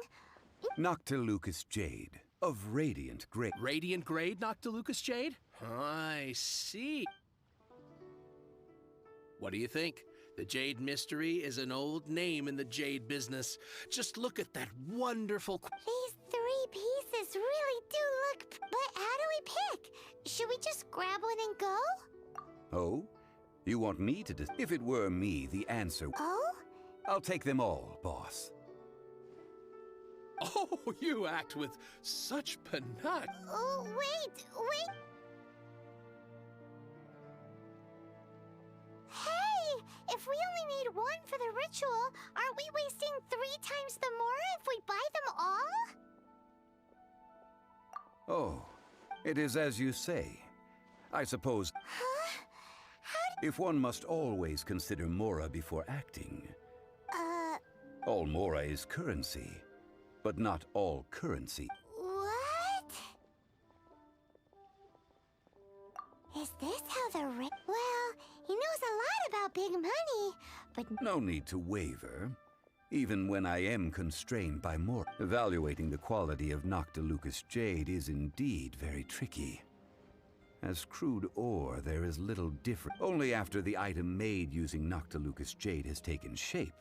Speaker 12: Noctilucous Jade of Radiant Grade.
Speaker 13: Radiant Grade, Noctilucous Jade? I see. What do you think? The Jade Mystery is an old name in the jade business. Just look at that wonderful...
Speaker 3: These 3 pieces really do look... But how do we pick? Should we just grab one and go?
Speaker 12: Oh? You want me to If it were me, the answer...
Speaker 3: Oh?
Speaker 12: I'll take them all, boss.
Speaker 13: Oh, you act with such panache.
Speaker 3: Oh, wait! Hey! If we only need 1 for the ritual, aren't we wasting 3 times the more if we buy them all?
Speaker 12: Oh, it is as you say. I suppose...
Speaker 3: Huh?
Speaker 12: If one must always consider Mora before acting. All Mora is currency, but not all currency.
Speaker 3: What? Is this how the Well, he knows a lot about big money, but...
Speaker 12: No need to waver. Even when I am constrained by Mora. Evaluating the quality of Noctilucous Jade is indeed very tricky. As crude ore, there is little difference. Only after the item made using Noctilucous Jade has taken shape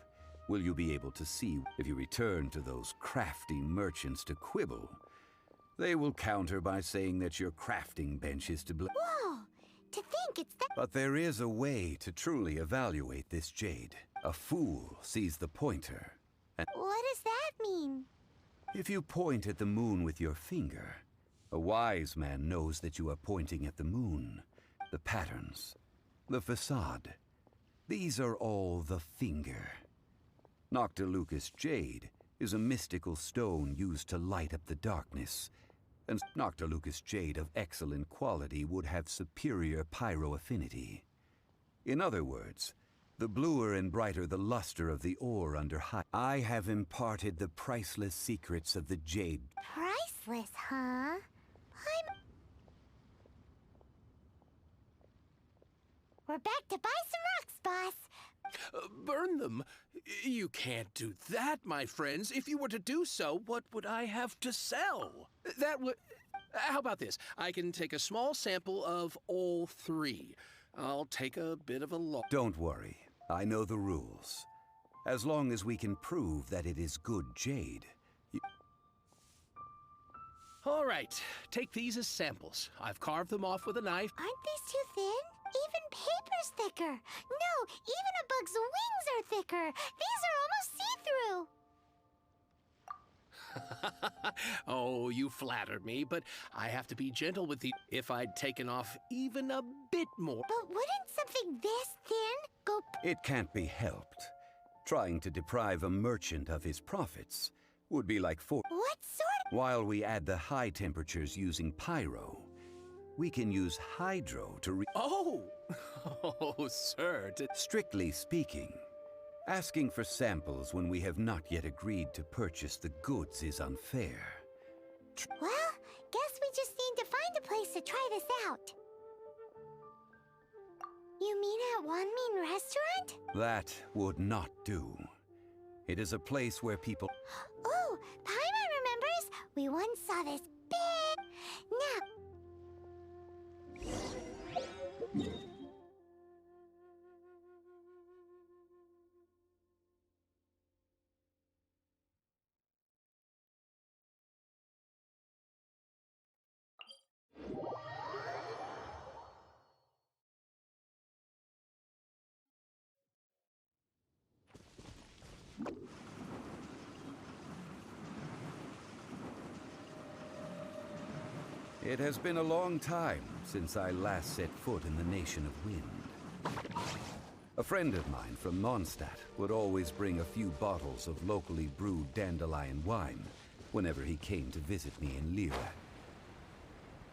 Speaker 12: will you be able to see. If you return to those crafty merchants to quibble, they will counter by saying that your crafting bench is to blame.
Speaker 3: Whoa! To think it's that...
Speaker 12: But there is a way to truly evaluate this jade. A fool sees the pointer. And
Speaker 3: What does that mean?
Speaker 12: if you point at the moon with your finger, a wise man knows that you are pointing at the moon. The patterns, the facade, these are all the finger. Noctilucous Jade is a mystical stone used to light up the darkness, and Noctilucous Jade of excellent quality would have superior pyro affinity. In other words, the bluer and brighter the luster of the ore under high... I have imparted the priceless secrets of the jade.
Speaker 3: Priceless, huh? We're back to buy some rocks, boss.
Speaker 13: Burn them? You can't do that, my friends. If you were to do so, what would I have to sell? That would... How about this? I can take a small sample of all 3. I'll take a bit of a loss.
Speaker 12: Don't worry. I know the rules. As long as we can prove that it is good jade.
Speaker 13: All right. Take these as samples. I've carved them off with a knife.
Speaker 3: Aren't these too thin? Even paper's thicker. No, even a bug's wings are thicker. These are almost see-through.
Speaker 13: Oh, you flatter me, but I have to be gentle with you. If I'd taken off even a bit more...
Speaker 3: But wouldn't something this thin go...
Speaker 12: It can't be helped. Trying to deprive a merchant of his profits would be like
Speaker 3: What sort of...
Speaker 12: While we add the high temperatures using pyro, we can use hydro to
Speaker 13: Oh! Oh, sir.
Speaker 12: Strictly speaking, asking for samples when we have not yet agreed to purchase the goods is unfair.
Speaker 3: Well, guess we just need to find a place to try this out. You mean at One Mean Restaurant?
Speaker 12: That would not do. It is a place where people...
Speaker 3: Oh, Paimon remembers! We once saw this big... Now...
Speaker 12: It has been a long time since I last set foot in the Nation of Wind. A friend of mine from Mondstadt would always bring a few bottles of locally brewed dandelion wine whenever he came to visit me in Lyra.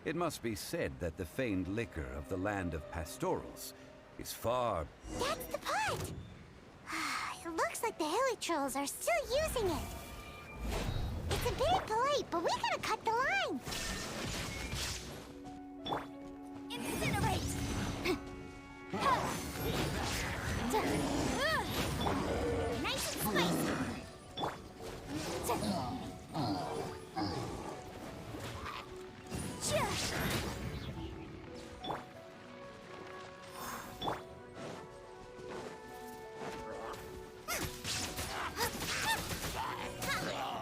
Speaker 12: It must be said that the famed liquor of the land of pastorals is far...
Speaker 3: That's the pot! It looks like the hilly trolls are still using it. It's a bit impolite, but we gotta cut the line. Incinerate! Nice and spicy!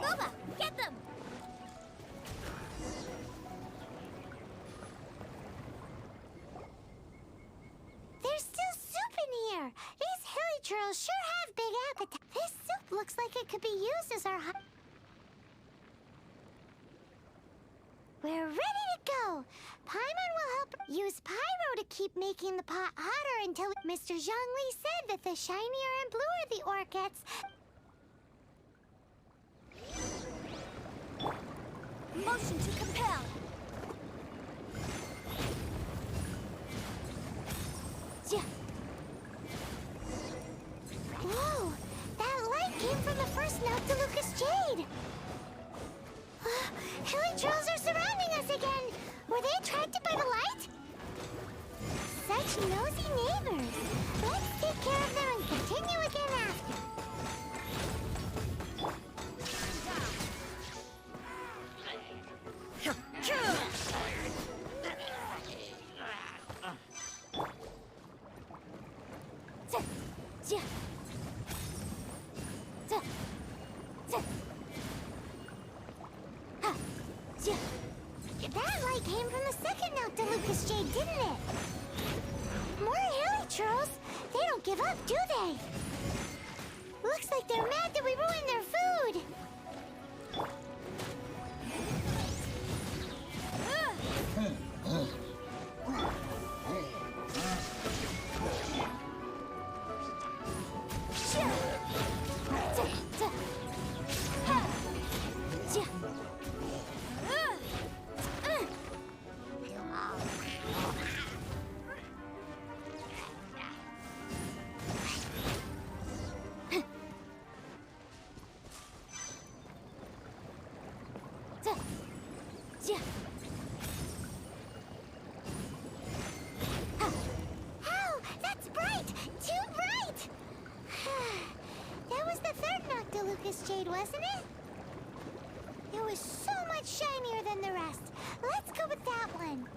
Speaker 3: Boba, get them! There's still soup in here! These hilly trolls sure have big appetite. This soup looks like it could be used as our We're ready to go! Paimon will help use pyro to keep making the pot hotter until Mr. Zhongli said that the shinier and bluer the ore gets... Motion to compel! Whoa! That light came from the first Noctilucous Jade! Hilly trolls are surrounding us again! Were they attracted by the light? Such nosy neighbors! Let's take care of them and continue again after. That light came from the second Noctilucous Jade, didn't it? More hilly trolls? They don't give up, do they? Looks like they're mad that we ruined their food. Ow! That's bright! Too bright! That was the third Noctilucous Jade, wasn't it? It was so much shinier than the rest. Let's go with that one.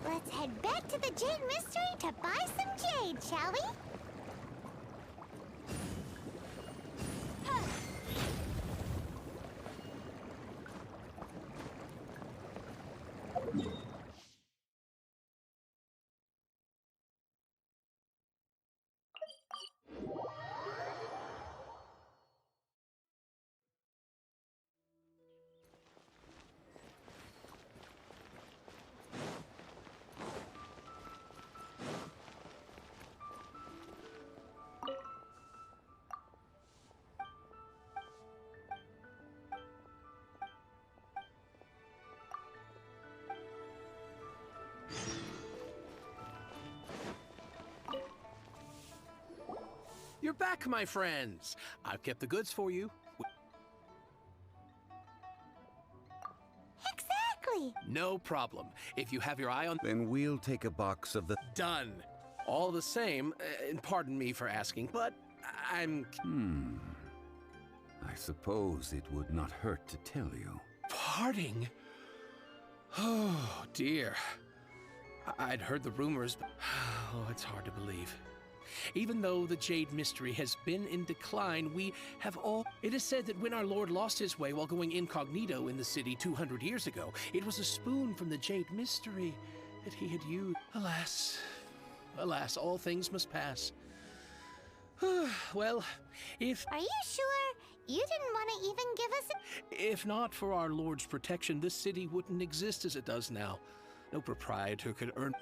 Speaker 3: Let's head back to the Jade Mystery to buy some jade, shall we?
Speaker 13: You're back, my friends. I've kept the goods for you.
Speaker 3: Exactly!
Speaker 13: No problem. If you have your eye on...
Speaker 12: Then we'll take a box of the...
Speaker 13: Done. All the same, and pardon me for asking, but I'm...
Speaker 12: I suppose it would not hurt to tell you.
Speaker 13: Parting? Oh, dear. I'd heard the rumors, but... Oh, it's hard to believe. Even though the Jade Mystery has been in decline, we have all... It is said that when our Lord lost his way while going incognito in the city 200 years ago, it was a spoon from the Jade Mystery that he had used. Alas, alas, all things must pass. Well, if...
Speaker 3: Are you sure? You didn't want to even give us
Speaker 13: If not for our Lord's protection, this city wouldn't exist as it does now. No proprietor could earn.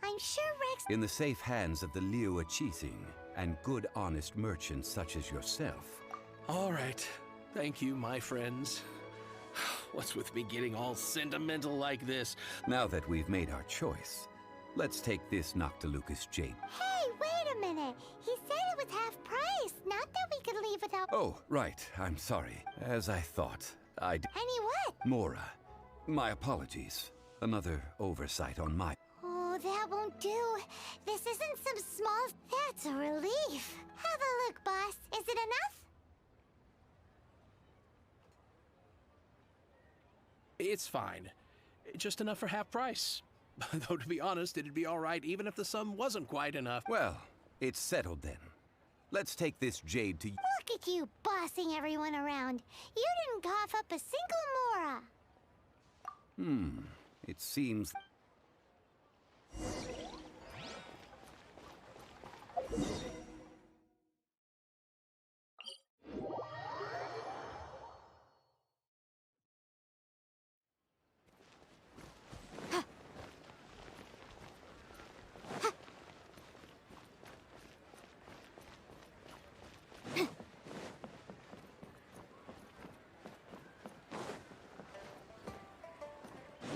Speaker 3: I'm sure Rex.
Speaker 12: In the safe hands of the Liu Qixing and good, honest merchants such as yourself.
Speaker 13: All right. Thank you, my friends. What's with me getting all sentimental like this?
Speaker 12: Now that we've made our choice, let's take this Noctilucous jade.
Speaker 3: Hey, wait a minute. He said it was half price, not that we could leave without.
Speaker 12: Oh, right. I'm sorry. As I thought,
Speaker 3: Any what?
Speaker 12: Mora, my apologies. Another oversight on my...
Speaker 3: Oh, that won't do. This isn't some small... That's a relief. Have a look, boss. Is it enough?
Speaker 13: It's fine. Just enough for half price. Though, to be honest, it'd be all right even if the sum wasn't quite enough.
Speaker 12: Well, it's settled then. Let's take this jade to...
Speaker 3: Look at you bossing everyone around. You didn't cough up a single Mora.
Speaker 12: It seems...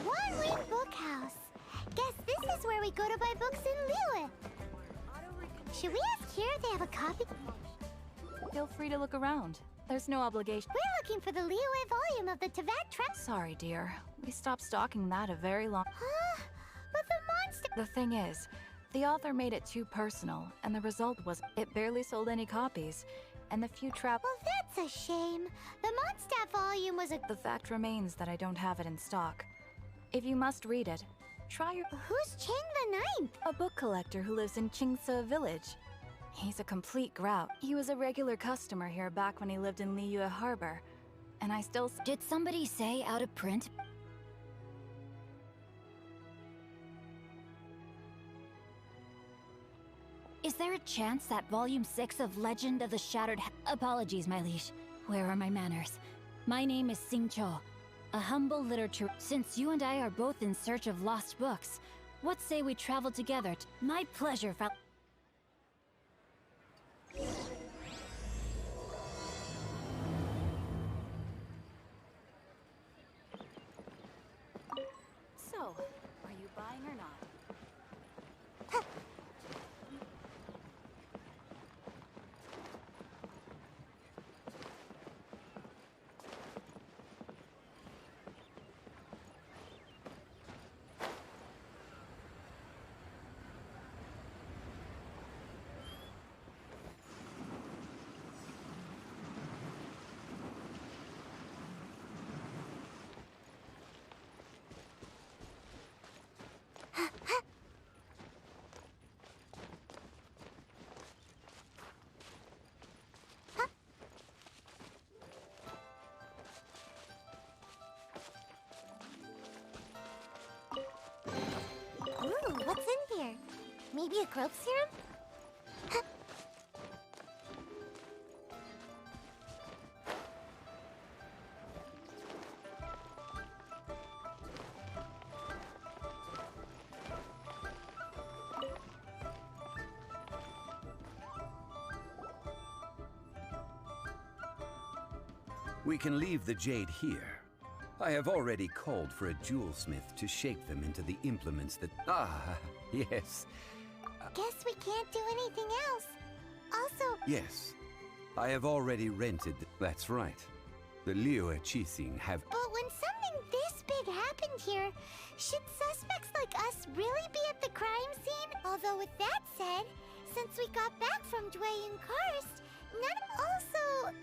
Speaker 3: One Wing Bookhouse. Guess this is where we go to buy books in Liyue. Should we ask here if they have a copy?
Speaker 6: Feel free to look around. There's no obligation.
Speaker 3: We're looking for the Liyue volume of the Tevat Trap.
Speaker 6: Sorry, dear. We stopped stocking that a very long...
Speaker 3: Huh? But the monster...
Speaker 6: The thing is, the author made it too personal, and the result was it barely sold any copies. And the few trap...
Speaker 3: Well, that's a shame. The Mondstadt volume was a...
Speaker 6: The fact remains that I don't have it in stock. If you must read it, try your...
Speaker 3: Who's Chang the Ninth?
Speaker 6: A book collector who lives in Qingce Village. He's a complete grouch. He was a regular customer here back when he lived in Liyue Harbor. And I still...
Speaker 14: Did somebody say out of print? Is there a chance that Volume 6 of Legend of the Shattered... Apologies, my liege. Where are my manners? My name is Sing Cho, a humble literature... Since you and I are both in search of lost books, what say we travel together? My pleasure,
Speaker 6: So, are you buying or not?
Speaker 3: Ooh, what's in here? Maybe a growth serum?
Speaker 12: We can leave the jade here. I have already called for a jewelsmith to shape them into the implements that... Ah, yes.
Speaker 3: Guess we can't do anything else. Also...
Speaker 12: Yes. I have already rented... That's right. The Liyue Qixing have...
Speaker 3: But when something this big happened here, should suspects like us really be at the crime scene? Although with that said, since we got back from Dwayne Karst, none... Also,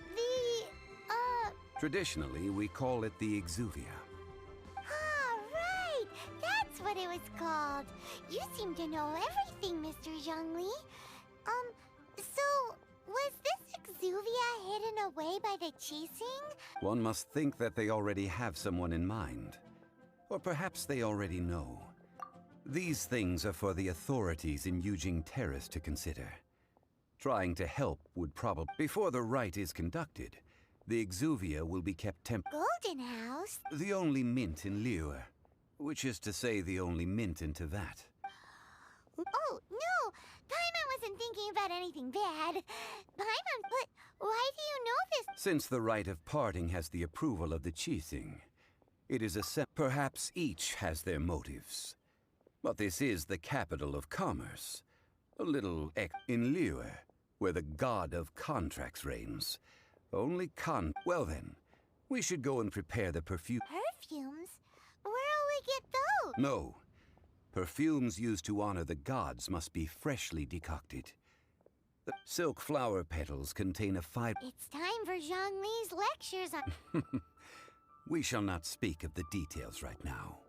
Speaker 12: Traditionally, we call it the Exuvia.
Speaker 3: Ah, right! That's what it was called. You seem to know everything, Mr. Zhongli. So, was this Exuvia hidden away by the Qixing?
Speaker 12: One must think that they already have someone in mind. Or perhaps they already know. These things are for the authorities in Yujing Terrace to consider. Trying to help would probably... Before the rite is conducted, the Exuvia will be kept
Speaker 3: Golden House?
Speaker 12: the only mint in Liyue, which is to say the only mint in Tevat.
Speaker 3: Oh, no! Paimon wasn't thinking about anything bad. Paimon, but why do you know this?
Speaker 12: Since the rite of parting has the approval of the Qixing, it is perhaps each has their motives. But this is the capital of commerce. A little in Liyue, where the god of contracts reigns. Only Well then, we should go and prepare the perfume.
Speaker 3: Perfumes? Where'll we get those?
Speaker 12: No. Perfumes used to honor the gods must be freshly decocted. The silk flower petals contain a
Speaker 3: It's time for Zhongli's lectures on...
Speaker 12: We shall not speak of the details right now.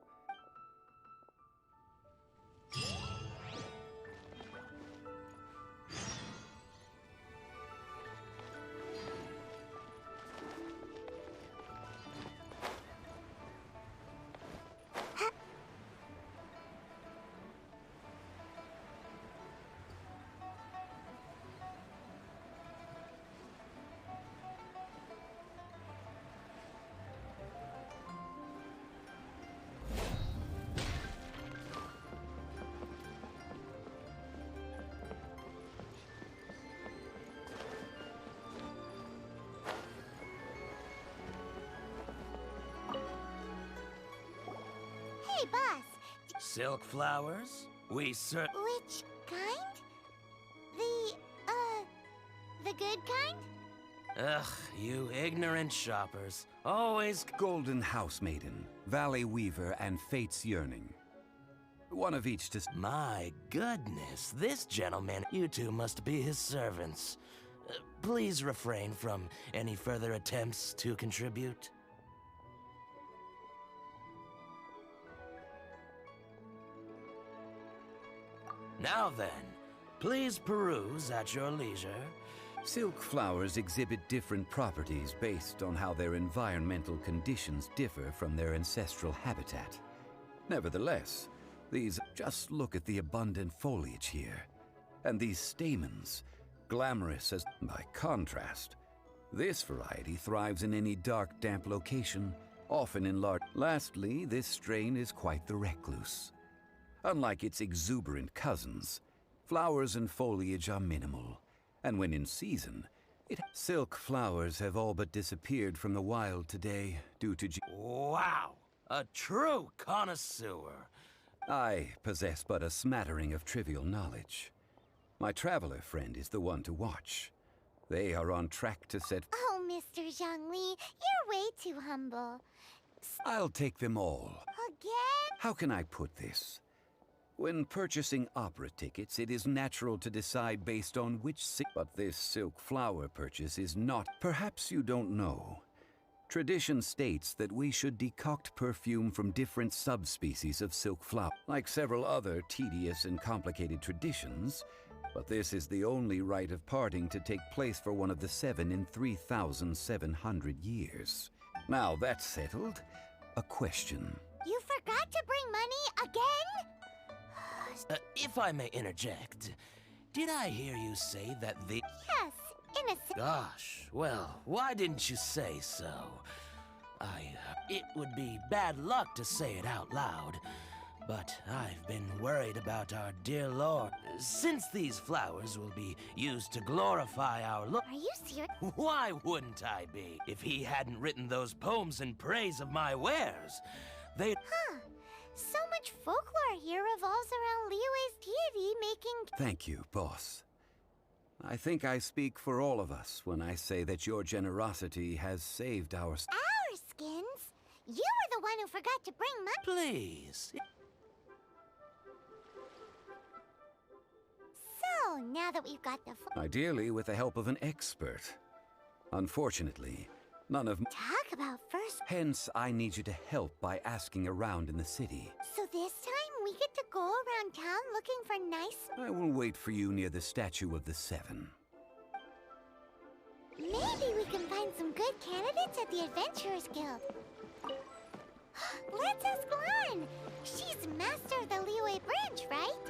Speaker 3: Hey, boss.
Speaker 15: Silk flowers? We
Speaker 3: Which kind? The good kind?
Speaker 15: Ugh, you ignorant shoppers. Always...
Speaker 12: Golden House Maiden, Valley Weaver, and Fate's Yearning. One of each to...
Speaker 15: My goodness, this gentleman... You two must be his servants. Please refrain from any further attempts to contribute. Now then, please peruse at your leisure.
Speaker 12: Silk flowers exhibit different properties based on how their environmental conditions differ from their ancestral habitat. Nevertheless, just look at the abundant foliage here. And these stamens, glamorous as... By contrast, this variety thrives in any dark, damp location, often in large... Lastly, this strain is quite the recluse. Unlike its exuberant cousins, flowers and foliage are minimal, and when in season, silk flowers have all but disappeared from the wild today due to...
Speaker 15: Wow! A true connoisseur!
Speaker 12: I possess but a smattering of trivial knowledge. My traveler friend is the one to watch. They are on track to set...
Speaker 3: Oh, Mr. Zhongli, you're way too humble.
Speaker 12: I'll take them all.
Speaker 3: Again?
Speaker 12: How can I put this? When purchasing opera tickets, it is natural to decide based on which but this silk flower purchase is not. Perhaps you don't know. Tradition states that we should decoct perfume from different subspecies of silk flower, like several other tedious and complicated traditions, but this is the only rite of parting to take place for one of the 7 in 3,700 years. Now that's settled, a question.
Speaker 3: You forgot to bring money again?
Speaker 15: If I may interject, did I hear you say that the...
Speaker 3: Yes, in a...
Speaker 15: Gosh, well, why didn't you say so? It would be bad luck to say it out loud, but I've been worried about our dear Lord. Since these flowers will be used to glorify our Lord...
Speaker 3: Are you serious?
Speaker 15: Why wouldn't I be? If he hadn't written those poems in praise of my wares, they'd...
Speaker 3: Huh. So much folklore here revolves around Liyue's deity making...
Speaker 12: Thank you, boss. I think I speak for all of us when I say that your generosity has saved our...
Speaker 3: Our skins? You were the one who forgot to bring money.
Speaker 15: Please.
Speaker 3: So, now that we've got the...
Speaker 12: Ideally with the help of an expert. Unfortunately, none of...
Speaker 3: Talk about first...
Speaker 12: Hence, I need you to help by asking around in the city.
Speaker 3: So this time, we get to go around town looking for nice...
Speaker 12: I will wait for you near the statue of the 7.
Speaker 3: Maybe we can find some good candidates at the Adventurers Guild. Let's ask Lan! She's master of the Liyue branch, right?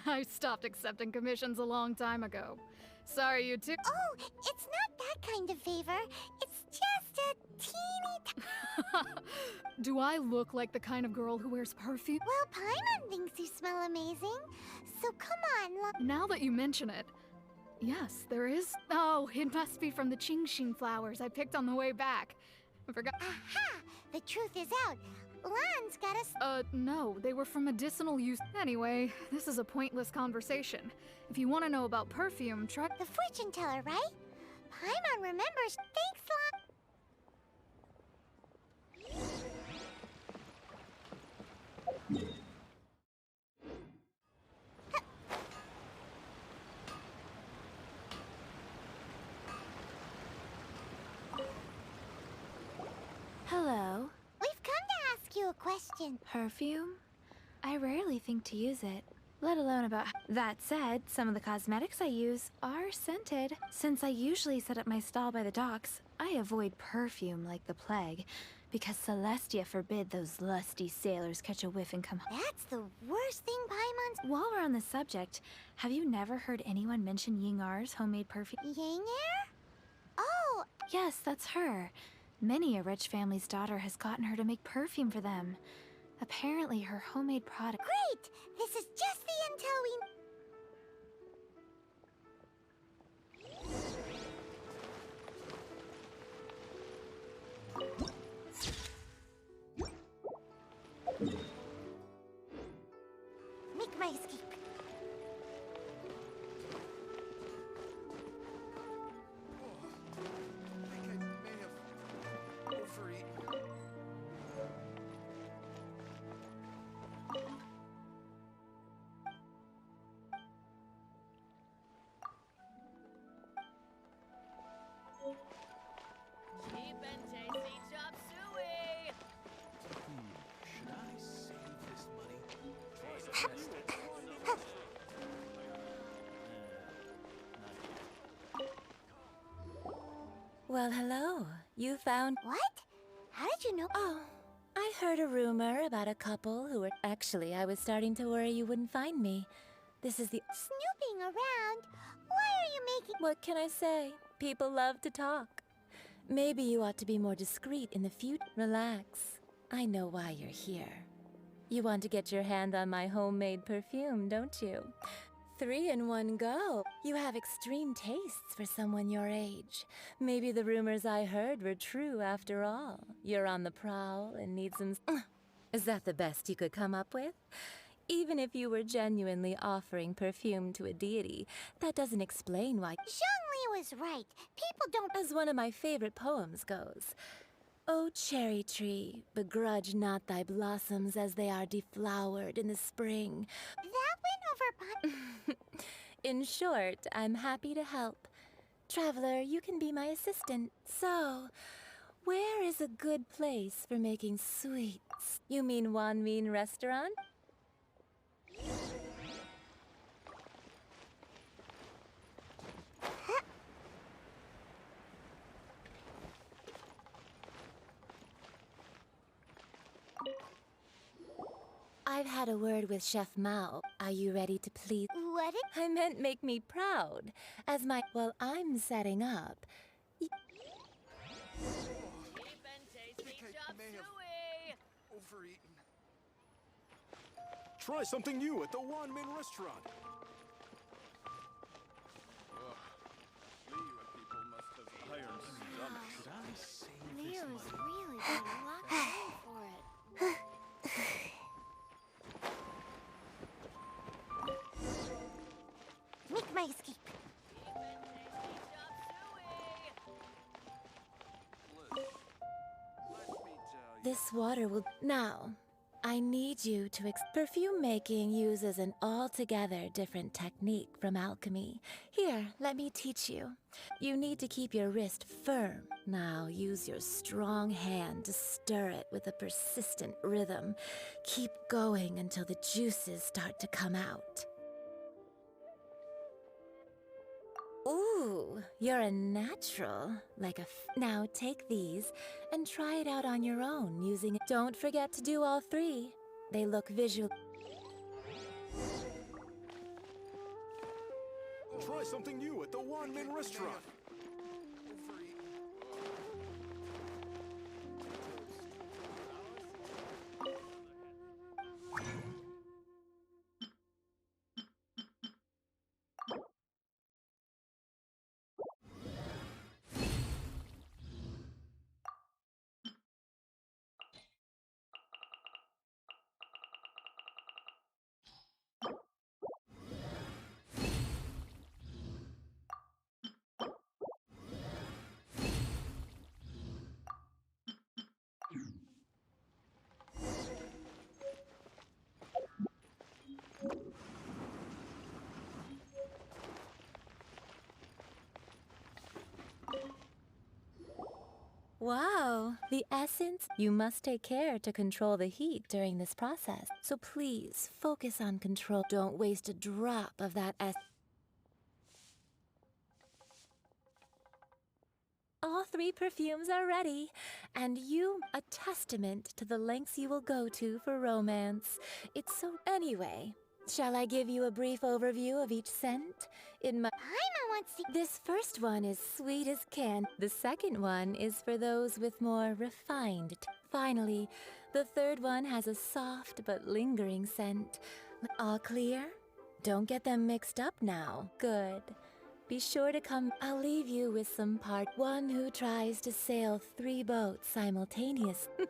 Speaker 16: I stopped accepting commissions a long time ago. Sorry, you two.
Speaker 3: Oh, it's not that kind of favor. It's just a teeny.
Speaker 16: Do I look like the kind of girl who wears perfume?
Speaker 3: Well, Paimon thinks you smell amazing. So come on,
Speaker 16: Now that you mention it, yes, there is. Oh, it must be from the Qingxin flowers I picked on the way back. I forgot.
Speaker 3: Aha! The truth is out. Lan's got us.
Speaker 16: No, they were for medicinal use. Anyway, this is a pointless conversation. If you want to know about perfume, try
Speaker 3: the fortune teller, right? Paimon remembers. Thanks, Lan.
Speaker 17: Hello.
Speaker 3: We've come to ask you a question.
Speaker 17: Perfume? I rarely think to use it, let alone about. That said, some of the cosmetics I use are scented. Since I usually set up my stall by the docks, I avoid perfume like the plague, because Celestia forbid those lusty sailors catch a whiff and come home.
Speaker 3: That's the worst thing Paimon's.
Speaker 17: While we're on the subject, have you never heard anyone mention Yingar's homemade perfume?
Speaker 3: Yinger? Oh!
Speaker 17: Yes, that's her. Many a rich family's daughter has gotten her to make perfume for them. Apparently, her homemade product.
Speaker 3: Great! This is just the intel we. Make my escape.
Speaker 18: Cheap and tasty chop suey!
Speaker 13: Should I save this money?
Speaker 19: Well, hello. You found...
Speaker 3: What? How did you know?
Speaker 19: Oh, I heard a rumor about a couple who were... Actually, I was starting to worry you wouldn't find me. This is the...
Speaker 3: Snooping around? Why are you making...
Speaker 19: What can I say? People love to talk. Maybe you ought to be more discreet in the future. Relax. I know why you're here. You want to get your hand on my homemade perfume, don't you? 3 in one go. You have extreme tastes for someone your age. Maybe the rumors I heard were true after all. You're on the prowl and need some... Is that the best you could come up with? Even if you were genuinely offering perfume to a deity, that doesn't explain why...
Speaker 3: Zhongli was right. People don't...
Speaker 19: As one of my favorite poems goes, "O cherry tree, begrudge not thy blossoms as they are deflowered in the spring."
Speaker 3: That went over...
Speaker 19: In short, I'm happy to help. Traveler, you can be my assistant. So, where is a good place for making sweets? You mean Wanmin Restaurant? I've had a word with Chef Mao. Are you ready to please?
Speaker 3: What?
Speaker 19: I meant make me proud. As my... Well, I'm setting up.
Speaker 18: Cheap and tasty chop suey!
Speaker 7: Overeaten. Try something new at the Wanmin Restaurant. Liyue people must have iron stomachs. Should I save
Speaker 3: Leo's really got a lot going for it. Make my escape.
Speaker 19: This water will... Now, I need you to... Perfume making uses an altogether different technique from alchemy. Here, let me teach you. You need to keep your wrist firm. Now, use your strong hand to stir it with a persistent rhythm. Keep going until the juices start to come out. Ooh, you're a natural. Now take these and try it out on your own using it. Don't forget to do all 3. They look visual.
Speaker 20: Try something new at the Wanmin restaurant.
Speaker 19: Wow, the essence. You must take care to control the heat during this process. So please focus on control. Don't waste a drop of that essence. All 3 perfumes are ready, and you a testament to the lengths you will go to for romance. It's so anyway. Shall I give you a brief overview of each scent? This first one is sweet as can. The second one is for those with more refined. Finally, the third one has a soft but lingering scent. All clear? Don't get them mixed up now. Good. Be sure to come. I'll leave you with some part. One who tries to sail 3 boats simultaneously.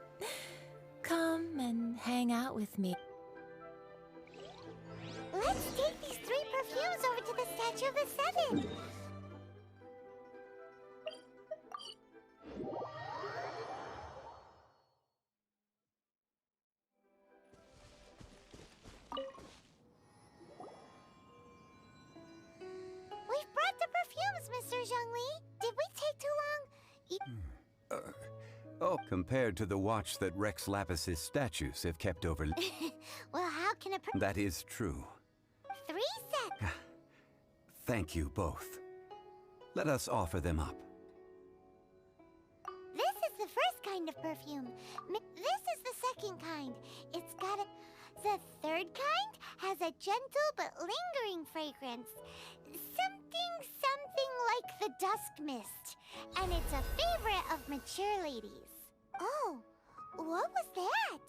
Speaker 19: Come and hang out with me.
Speaker 3: Let's take these 3 perfumes over to the Statue of the 7. We've brought the perfumes, Mr. Zhongli. Did we take too long?
Speaker 12: Oh, compared to the watch that Rex Lapis's statues have kept over...
Speaker 3: Well, how can a
Speaker 12: That is true.
Speaker 3: 3 sets?
Speaker 12: Thank you both. Let us offer them up.
Speaker 3: This is the first kind of perfume. This is the second kind. It's got a... The third kind has a gentle but lingering fragrance. Something like the dusk mist. And it's a favorite of mature ladies. Oh, what was that?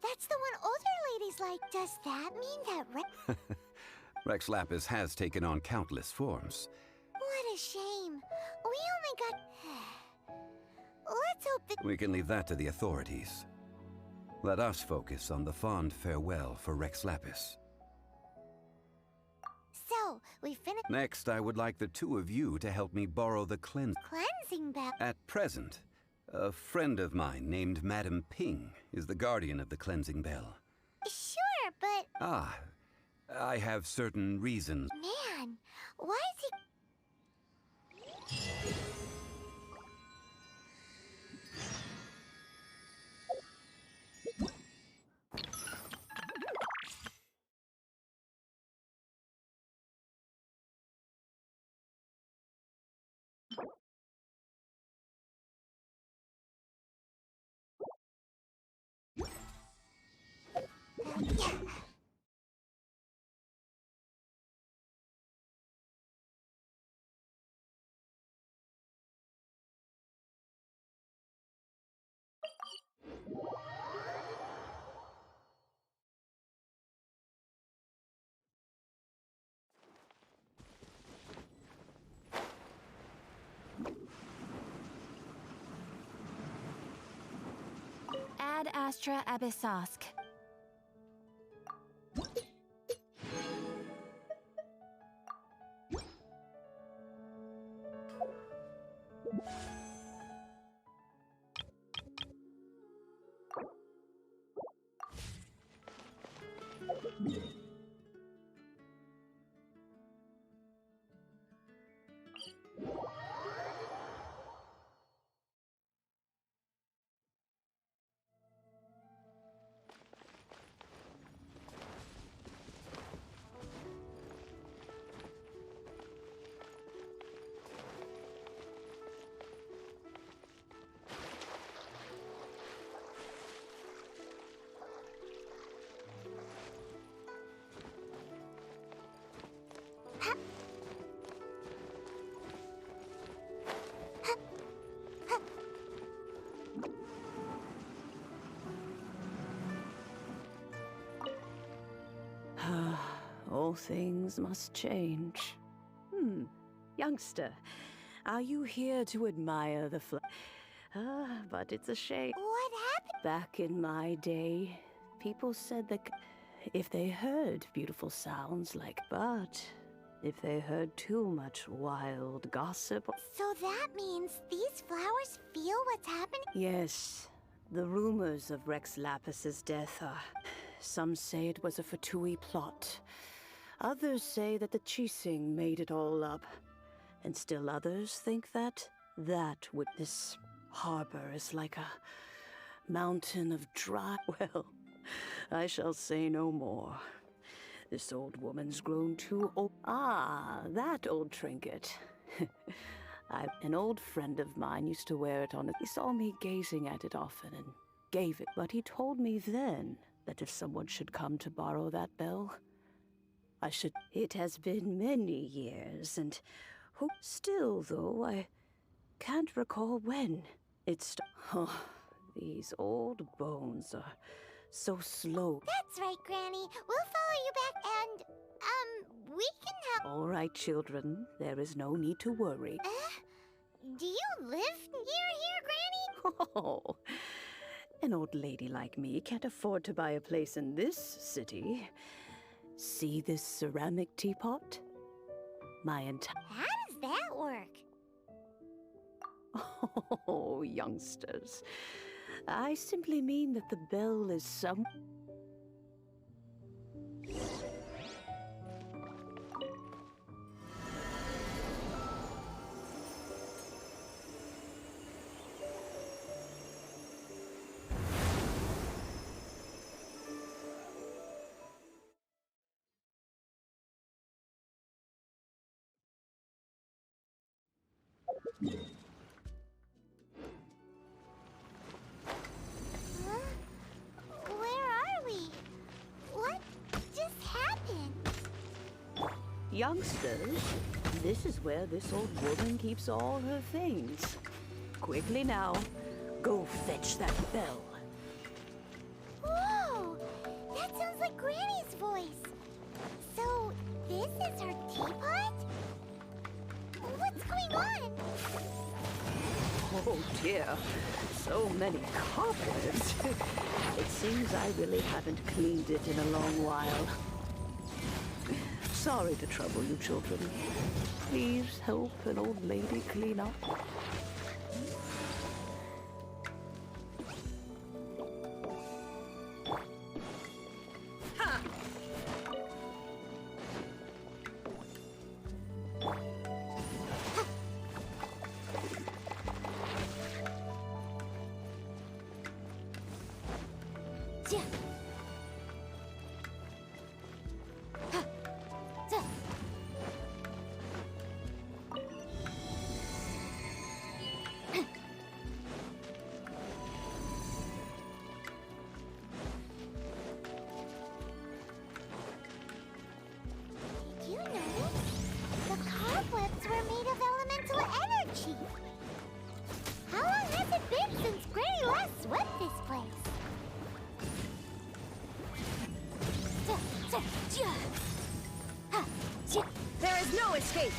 Speaker 3: That's the one older ladies like. Does that mean that
Speaker 12: Rex Lapis has taken on countless forms.
Speaker 3: What a shame. We only got... Let's hope that...
Speaker 12: We can leave that to the authorities. Let us focus on the fond farewell for Rex Lapis.
Speaker 3: So, we finished...
Speaker 12: Next, I would like the 2 of you to help me borrow the
Speaker 3: Cleansing bell.
Speaker 12: At present, a friend of mine named Madame Ping is the guardian of the cleansing bell.
Speaker 3: Sure, but...
Speaker 12: Ah, I have certain reasons.
Speaker 3: Man, why is he...
Speaker 17: Ad Astra Abyssosk.
Speaker 21: things must change. Youngster, are you here to admire the but it's a shame.
Speaker 3: What happened?
Speaker 21: Back in my day, people said that if they heard beautiful sounds but if they heard too much wild gossip...
Speaker 3: So that means these flowers feel what's happening?
Speaker 21: Yes, the rumors of Rex Lapis's death are... Some say it was a Fatui plot. Others say that the Chising made it all up. And still others think that this harbor is like a mountain of dry... Well, I shall say no more. This old woman's grown too old. Ah, that old trinket. An old friend of mine used to wear it on it. He saw me gazing at it often and gave it. But he told me then that if someone should come to borrow that bell, I should... It has been many years, and still, though, I can't recall when it's... Oh, these old bones are so slow.
Speaker 3: That's right, Granny. We'll follow you back and, we can help.
Speaker 21: All right, children. There is no need to worry.
Speaker 3: Do you live near here, Granny?
Speaker 21: Oh, an old lady like me can't afford to buy a place in this city. See this ceramic teapot? My entire...
Speaker 3: How does that work?
Speaker 21: Oh, youngsters. I simply mean that the bell is some...
Speaker 3: Where are we? What just happened?
Speaker 21: Youngsters, this is where this old woman keeps all her things. Quickly now, go fetch that bell.
Speaker 3: Whoa! That sounds like Granny's voice. So, this is her teapot? What's going on?
Speaker 21: Oh dear, so many cobwebs. It seems I really haven't cleaned it in a long while. Sorry to trouble you, children. Please help an old lady clean up.
Speaker 3: Did you notice? The cobwebs were made of elemental energy. How long has it been since Granny last swept this place?
Speaker 18: There is no escape!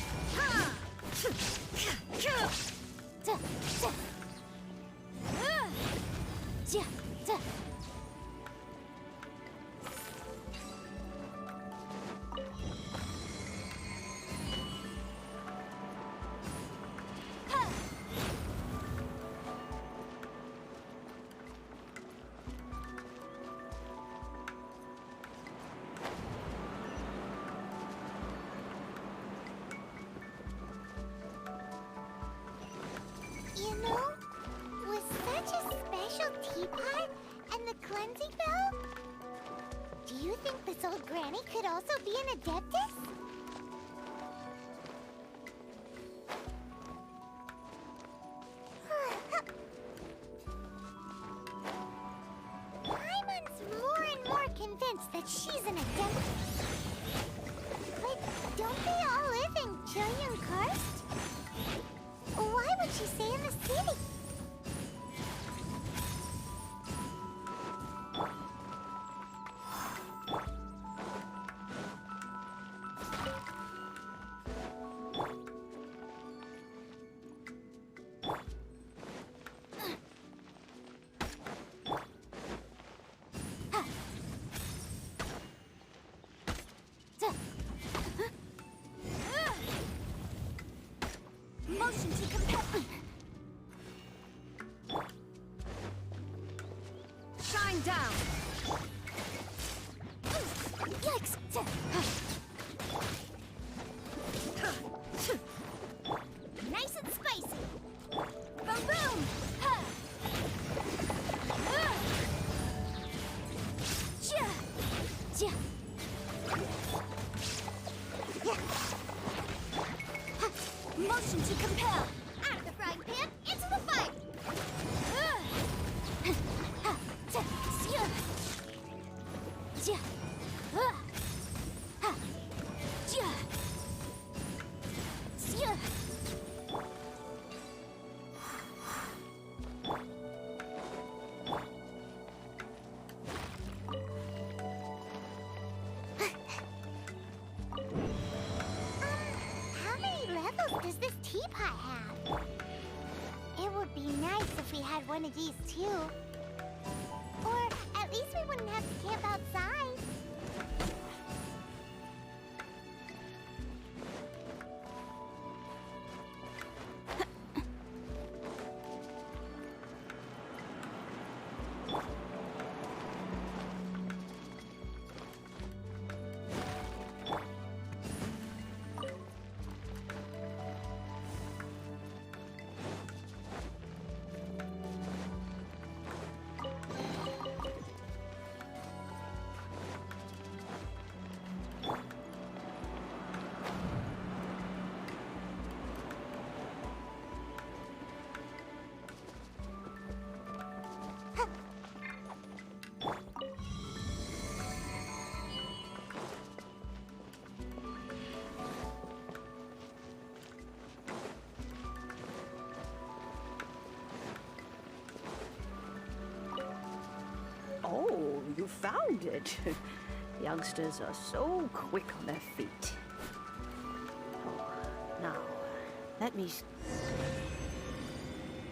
Speaker 3: You know, with such a special teapot and the cleansing bell, do you think this old granny could also be an Adeptus? I'm more and more convinced that she's an Adeptus. But don't they all live in Chilian Karst? Why would she stay in the city?
Speaker 18: Shine down!
Speaker 3: Yikes! Nice and spicy! Boom boom! Motion to compel! Out of the frying pan, into the fire! How many levels does this teapot have? It would be nice if we had one of these too. Or at least we wouldn't have to camp outside.
Speaker 21: Oh, you found it. Youngsters are so quick on their feet. Oh, now, let me...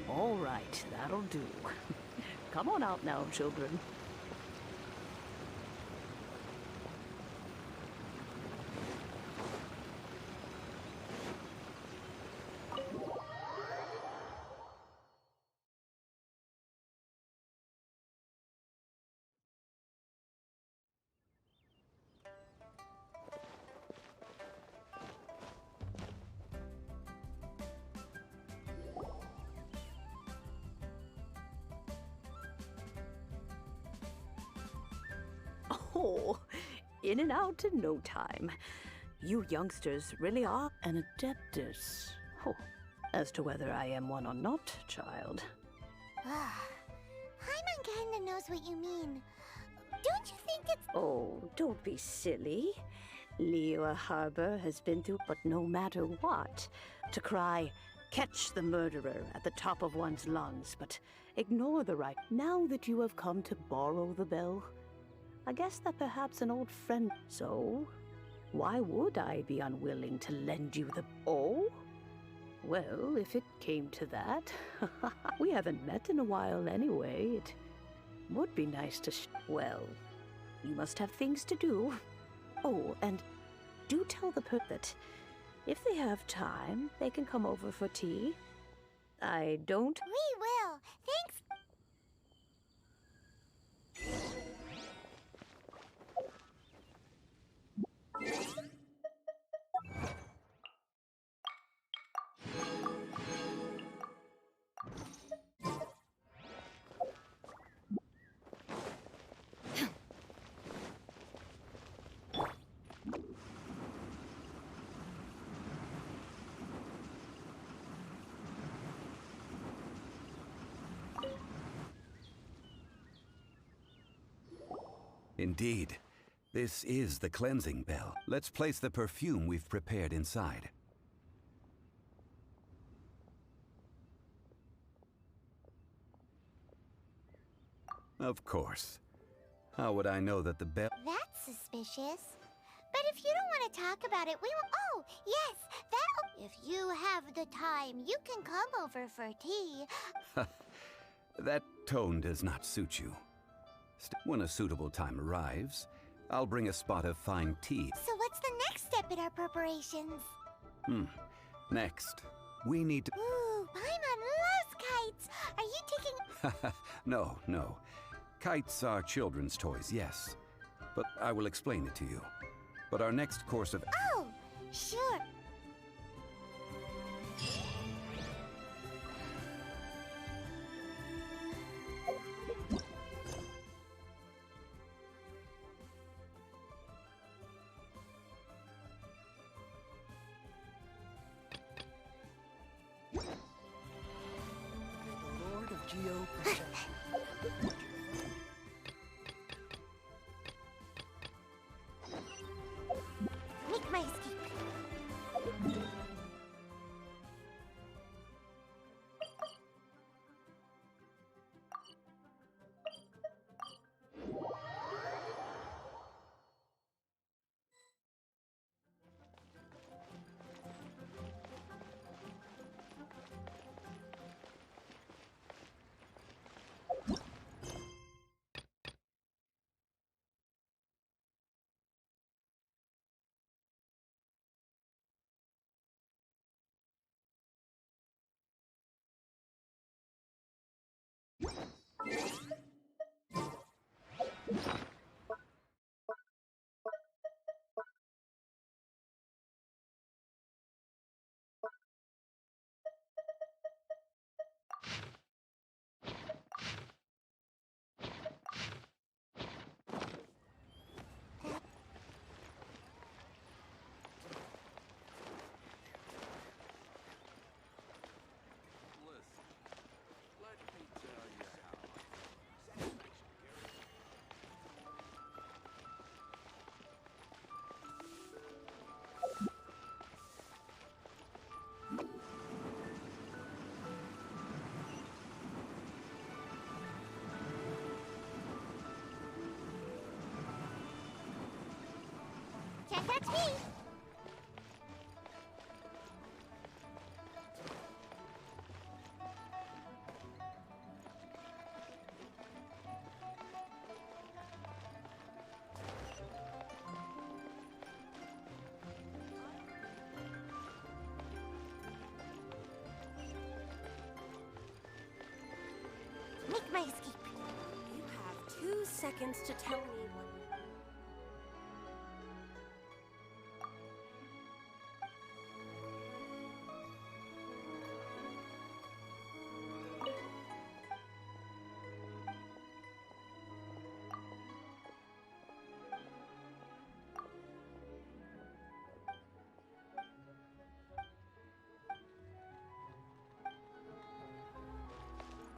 Speaker 21: All right, that'll do. Come on out now, children. Oh, in and out in no time. You youngsters really are an Adeptus. Oh, as to whether I am one or not, child.
Speaker 3: Paimon kinda knows what you mean. Don't you think it's...
Speaker 21: Oh, don't be silly. Liyue Harbor has been through, but no matter what, to cry, catch the murderer at the top of one's lungs, but ignore the right. Now that you have come to borrow the bell, I guess that perhaps an old friend... So, why would I be unwilling to lend you the... Oh? Well, if it came to that, we haven't met in a while anyway. It would be nice to... Well, you must have things to do. Oh, and do tell the that if they have time, they can come over for tea. I don't...
Speaker 3: We will. Thanks.
Speaker 12: Indeed. This is the cleansing bell. Let's place the perfume we've prepared inside. Of course. How would I know that the bell...
Speaker 3: That's suspicious. But if you don't want to talk about it, we will... Oh, yes, that'll... If you have the time, you can come over for tea.
Speaker 12: That tone does not suit you. When a suitable time arrives, I'll bring a spot of fine tea.
Speaker 3: So what's the next step in our preparations?
Speaker 12: Next, we need to...
Speaker 3: Ooh, Paimon loves kites! Are you taking...
Speaker 12: No. Kites are children's toys, yes. But I will explain it to you. But our next course of...
Speaker 3: Oh, sure.
Speaker 10: Lord of Geo protect.
Speaker 3: Make my escape. Can't catch me! Make my escape.
Speaker 18: You have 2 seconds to tell me what.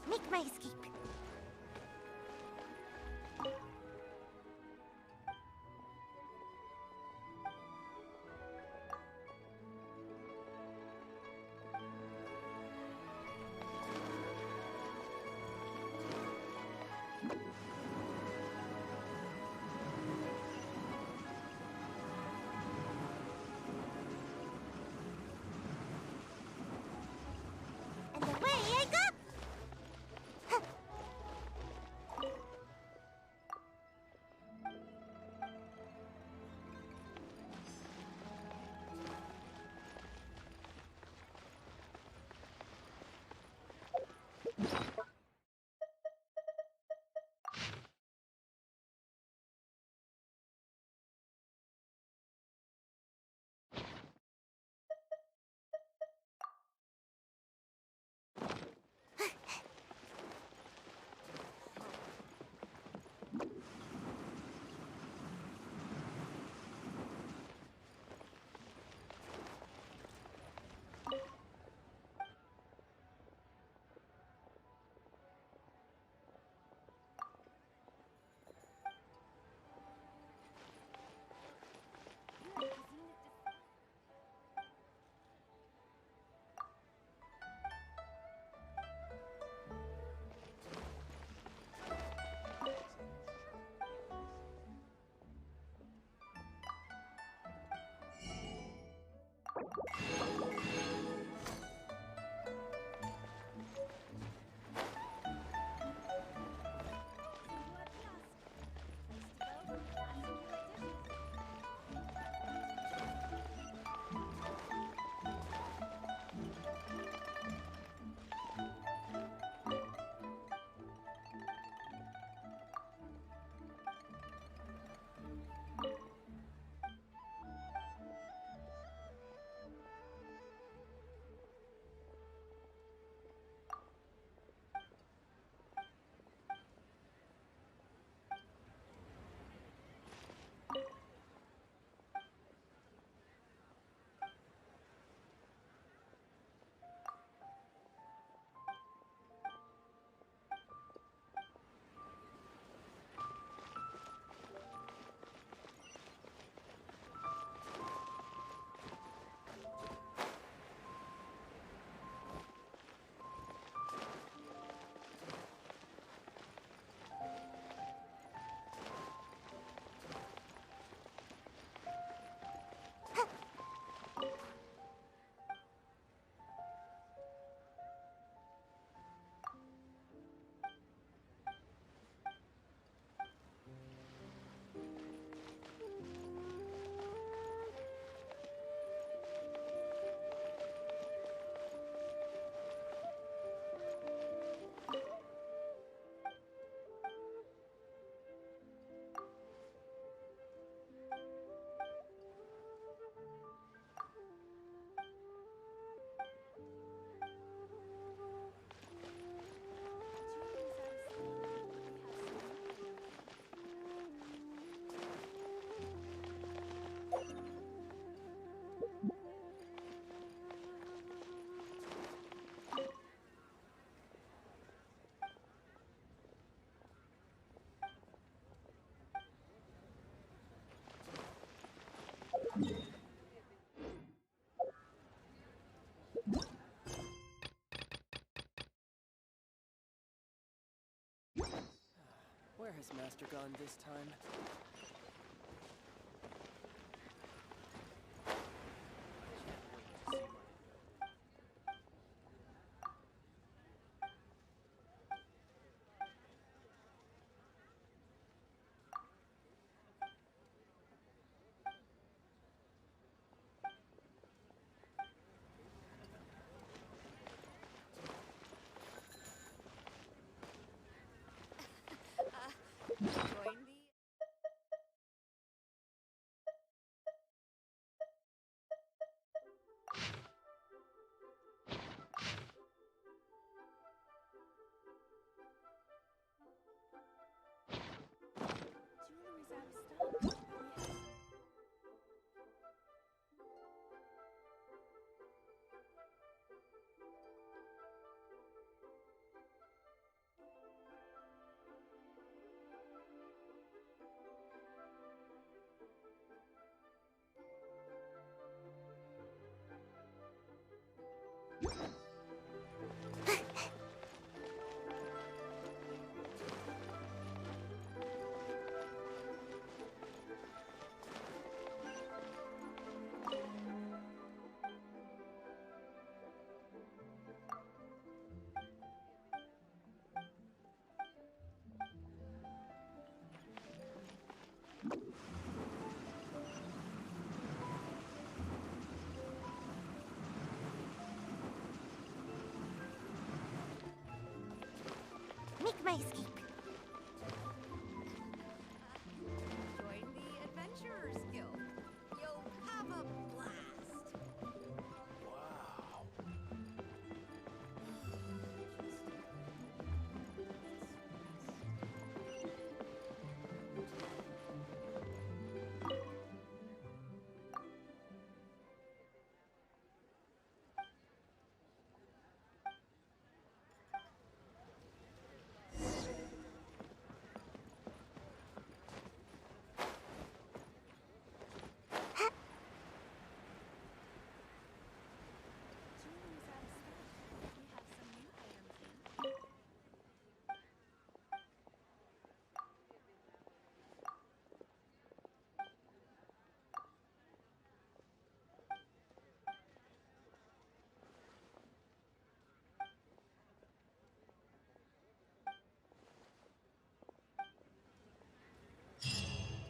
Speaker 3: Make my escape. And away I go!
Speaker 10: has Master gone this time?
Speaker 3: Join the... Jewelry's out of stock. Yes. Make my escape. Join the Adventurers Guild. You'll have a blast.
Speaker 20: Wow.
Speaker 3: Jewelry's out of stock. We have some new items in.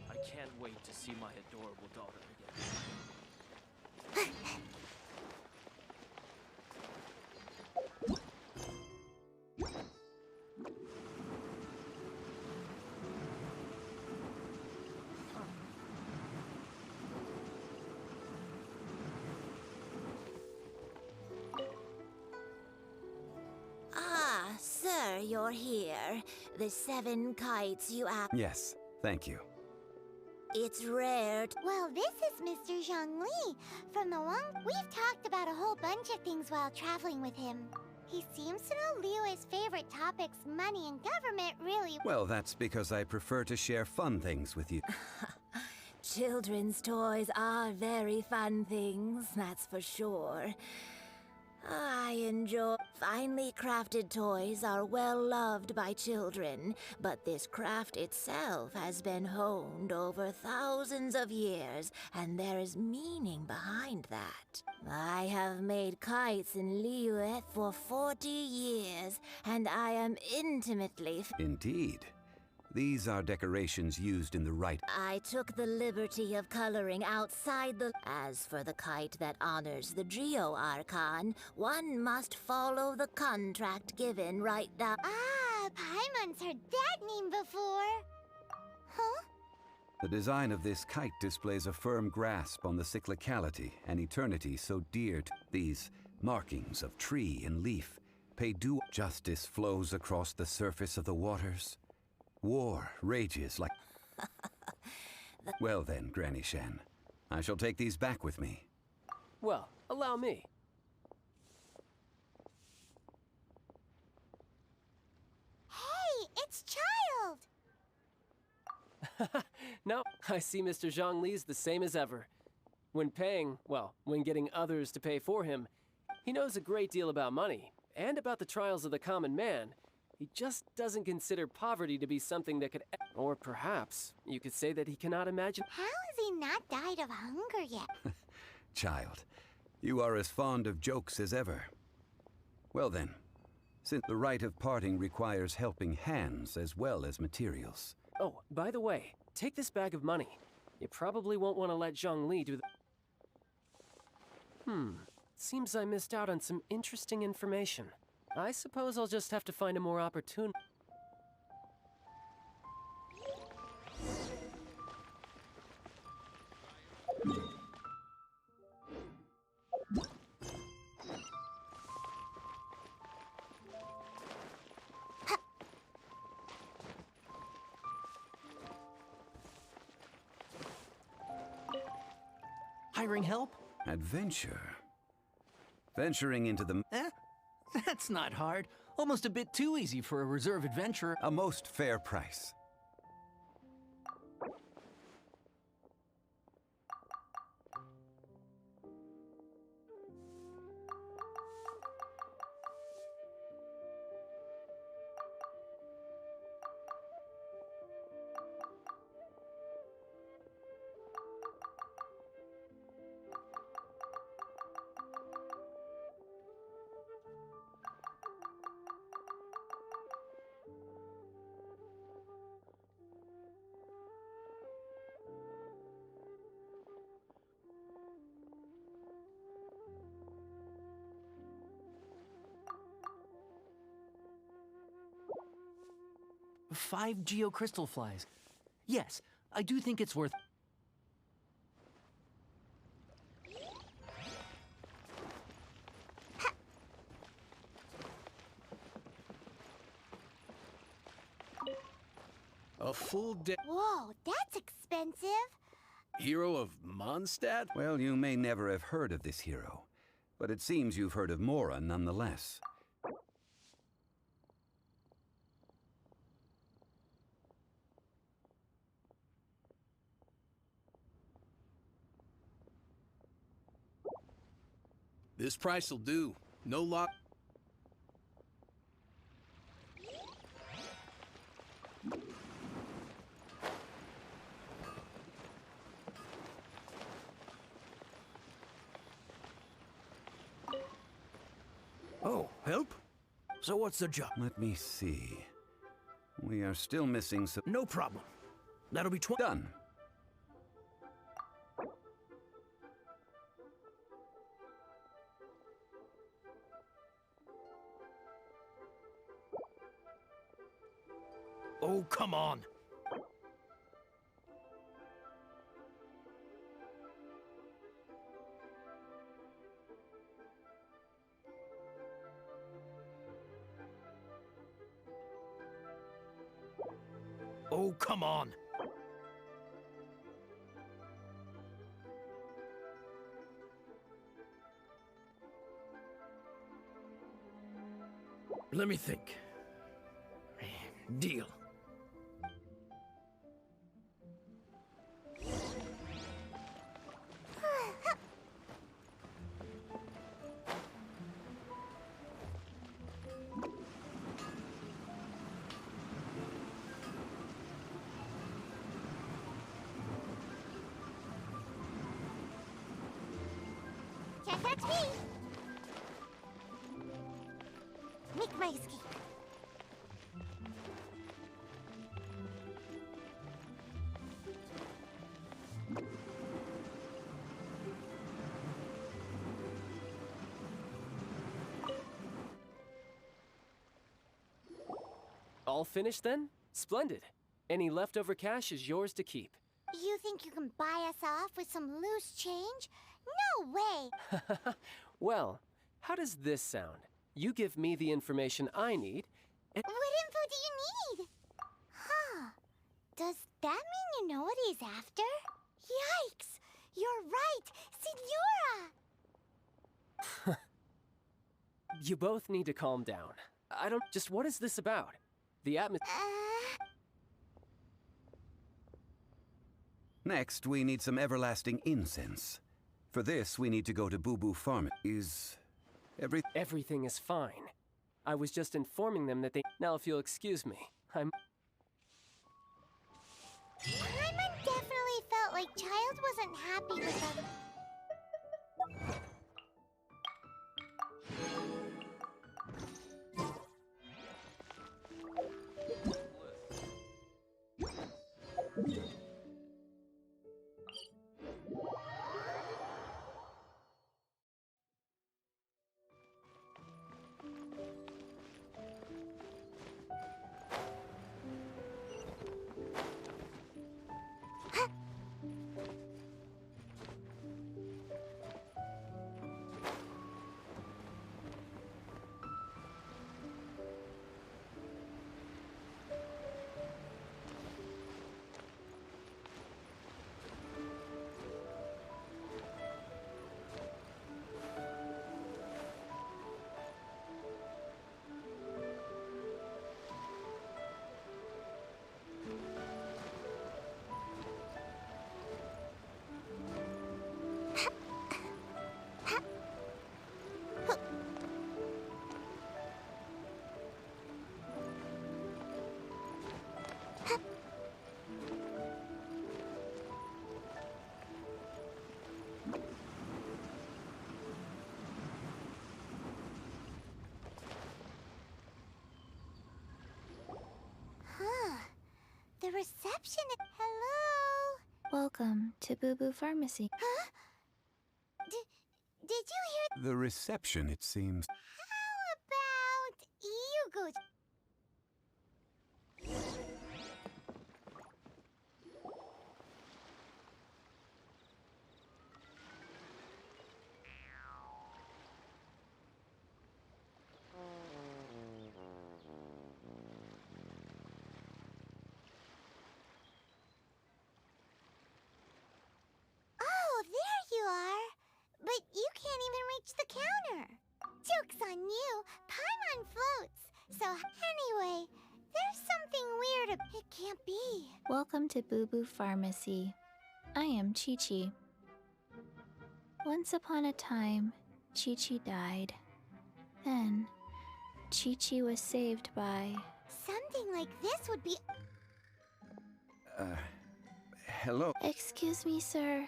Speaker 10: I can't wait to see my adorable daughter again.
Speaker 3: Ah, sir, you're here. The 7 kites you asked.
Speaker 12: Yes, thank you.
Speaker 3: It's rare. Well, this is Mr. Zhongli from the one. We've talked about a whole bunch of things while traveling with him. He seems to know Liyue's favorite topics, money and government, really.
Speaker 12: Well, that's because I prefer to share fun things with you.
Speaker 3: Children's toys are very fun things, that's for sure. I enjoy finely crafted toys are well loved by children, but this craft itself has been honed over thousands of years, and there is meaning behind that. I have made kites in Liyue for 40 years, and I am intimately...
Speaker 12: Indeed. These are decorations used in the rite.
Speaker 3: I took the liberty of coloring outside the... As for the kite that honors the Geo Archon, one must follow the contract given right down... Ah, Paimon's heard that name before. Huh?
Speaker 12: The design of this kite displays a firm grasp on the cyclicality and eternity so dear to these markings of tree and leaf. Pay due. Justice flows across the surface of the waters. War rages like... Well then, Granny Shan. I shall take these back with me.
Speaker 10: Well, allow me.
Speaker 3: Hey, it's Child!
Speaker 10: No, I see Mr. Zhongli's the same as ever. When paying, well, when getting others to pay for him, he knows a great deal about money, and about the trials of the common man. He just doesn't consider poverty to be something that could... Or perhaps you could say that he cannot imagine...
Speaker 3: How has he not died of hunger yet?
Speaker 12: Child, you are as fond of jokes as ever. Well then, since the rite of parting requires helping hands as well as materials.
Speaker 10: Oh, by the way, take this bag of money. You probably won't want to let Zhongli do the... Seems I missed out on some interesting information. I suppose I'll just have to find a more opportune...
Speaker 4: Hiring help?
Speaker 12: Adventure. Venturing into the...
Speaker 4: That's not hard. Almost a bit too easy for a reserve adventurer.
Speaker 12: A most fair price.
Speaker 4: Five geocrystal flies. Yes, I do think it's worth...
Speaker 13: A full day.
Speaker 3: Whoa, that's expensive.
Speaker 13: Hero of Mondstadt?
Speaker 12: Well, you may never have heard of this hero, but it seems you've heard of Mora nonetheless.
Speaker 13: This price'll do. No lock.
Speaker 4: Oh, help? So what's the job?
Speaker 12: Let me see. We are still missing some...
Speaker 4: No problem. That'll be
Speaker 12: Done.
Speaker 4: Oh, come on. Oh, come on. Let me think. Deal.
Speaker 3: Can't catch me. Make my escape.
Speaker 10: All finished then? Splendid. Any leftover cash is yours to keep.
Speaker 3: You think you can buy us off with some loose change? No way!
Speaker 10: Well, how does this sound? You give me the information I need, and...
Speaker 3: What info do you need? Huh. Does that mean you know what he's after? Yikes! You're right! Signora!
Speaker 10: You both need to calm down. I don't... Just what is this about? The atmosphere...
Speaker 12: Next, we need some everlasting incense. For this, we need to go to Boo Boo Farm. Is...
Speaker 10: Everything is fine. I was just informing them that they. Now, if you'll excuse me, I'm.
Speaker 3: Paimon definitely felt like Child wasn't happy with them. The reception. Hello?
Speaker 17: Welcome to Boo Boo Pharmacy.
Speaker 3: Huh? Did you hear?
Speaker 12: The reception, it seems.
Speaker 3: How about you go? Oh, there you are. But you can't even reach the counter. Joke's on you. Paimon floats. So anyway, there's something weird. It can't be.
Speaker 17: Welcome to Boo Boo Pharmacy. I am Chi-Chi. Once upon a time, Chi-Chi died. Then, Chi-Chi was saved by...
Speaker 3: Something like this would be...
Speaker 12: Hello?
Speaker 17: Excuse me, sir.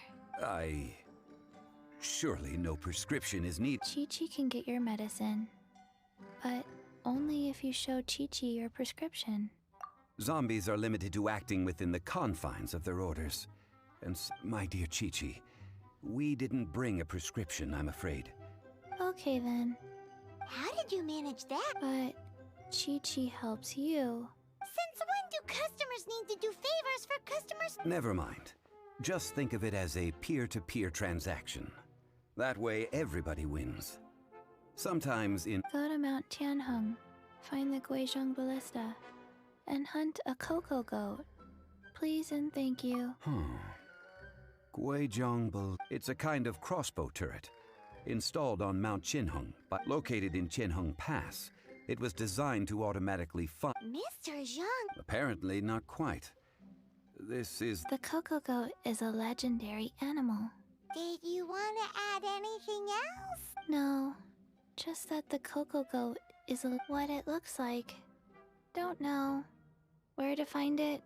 Speaker 12: Surely no prescription is needed.
Speaker 17: Chi-Chi can get your medicine. But only if you show Chi-Chi your prescription.
Speaker 12: Zombies are limited to acting within the confines of their orders. And my dear Chi-Chi, we didn't bring a prescription, I'm afraid.
Speaker 17: Okay then.
Speaker 3: How did you manage that?
Speaker 17: But Chi-Chi helps you.
Speaker 3: Since when do customers need to do favors for customers?
Speaker 12: Never mind. Just think of it as a peer-to-peer transaction. That way, everybody wins. Sometimes in...
Speaker 17: Go to Mount Tianheng, find the Guizhong Ballista, and hunt a cocoa goat. Please and thank you.
Speaker 12: It's a kind of crossbow turret, installed on Mount Qinheng, but located in Qinheng Pass. It was designed to automatically fire.
Speaker 3: Mr. Zhang.
Speaker 12: Apparently not quite. This is...
Speaker 17: The cocoa goat is a legendary animal.
Speaker 3: Did you want to add anything else?
Speaker 17: No, just that the cocoa goat is what it looks like. Don't know. Where to find it?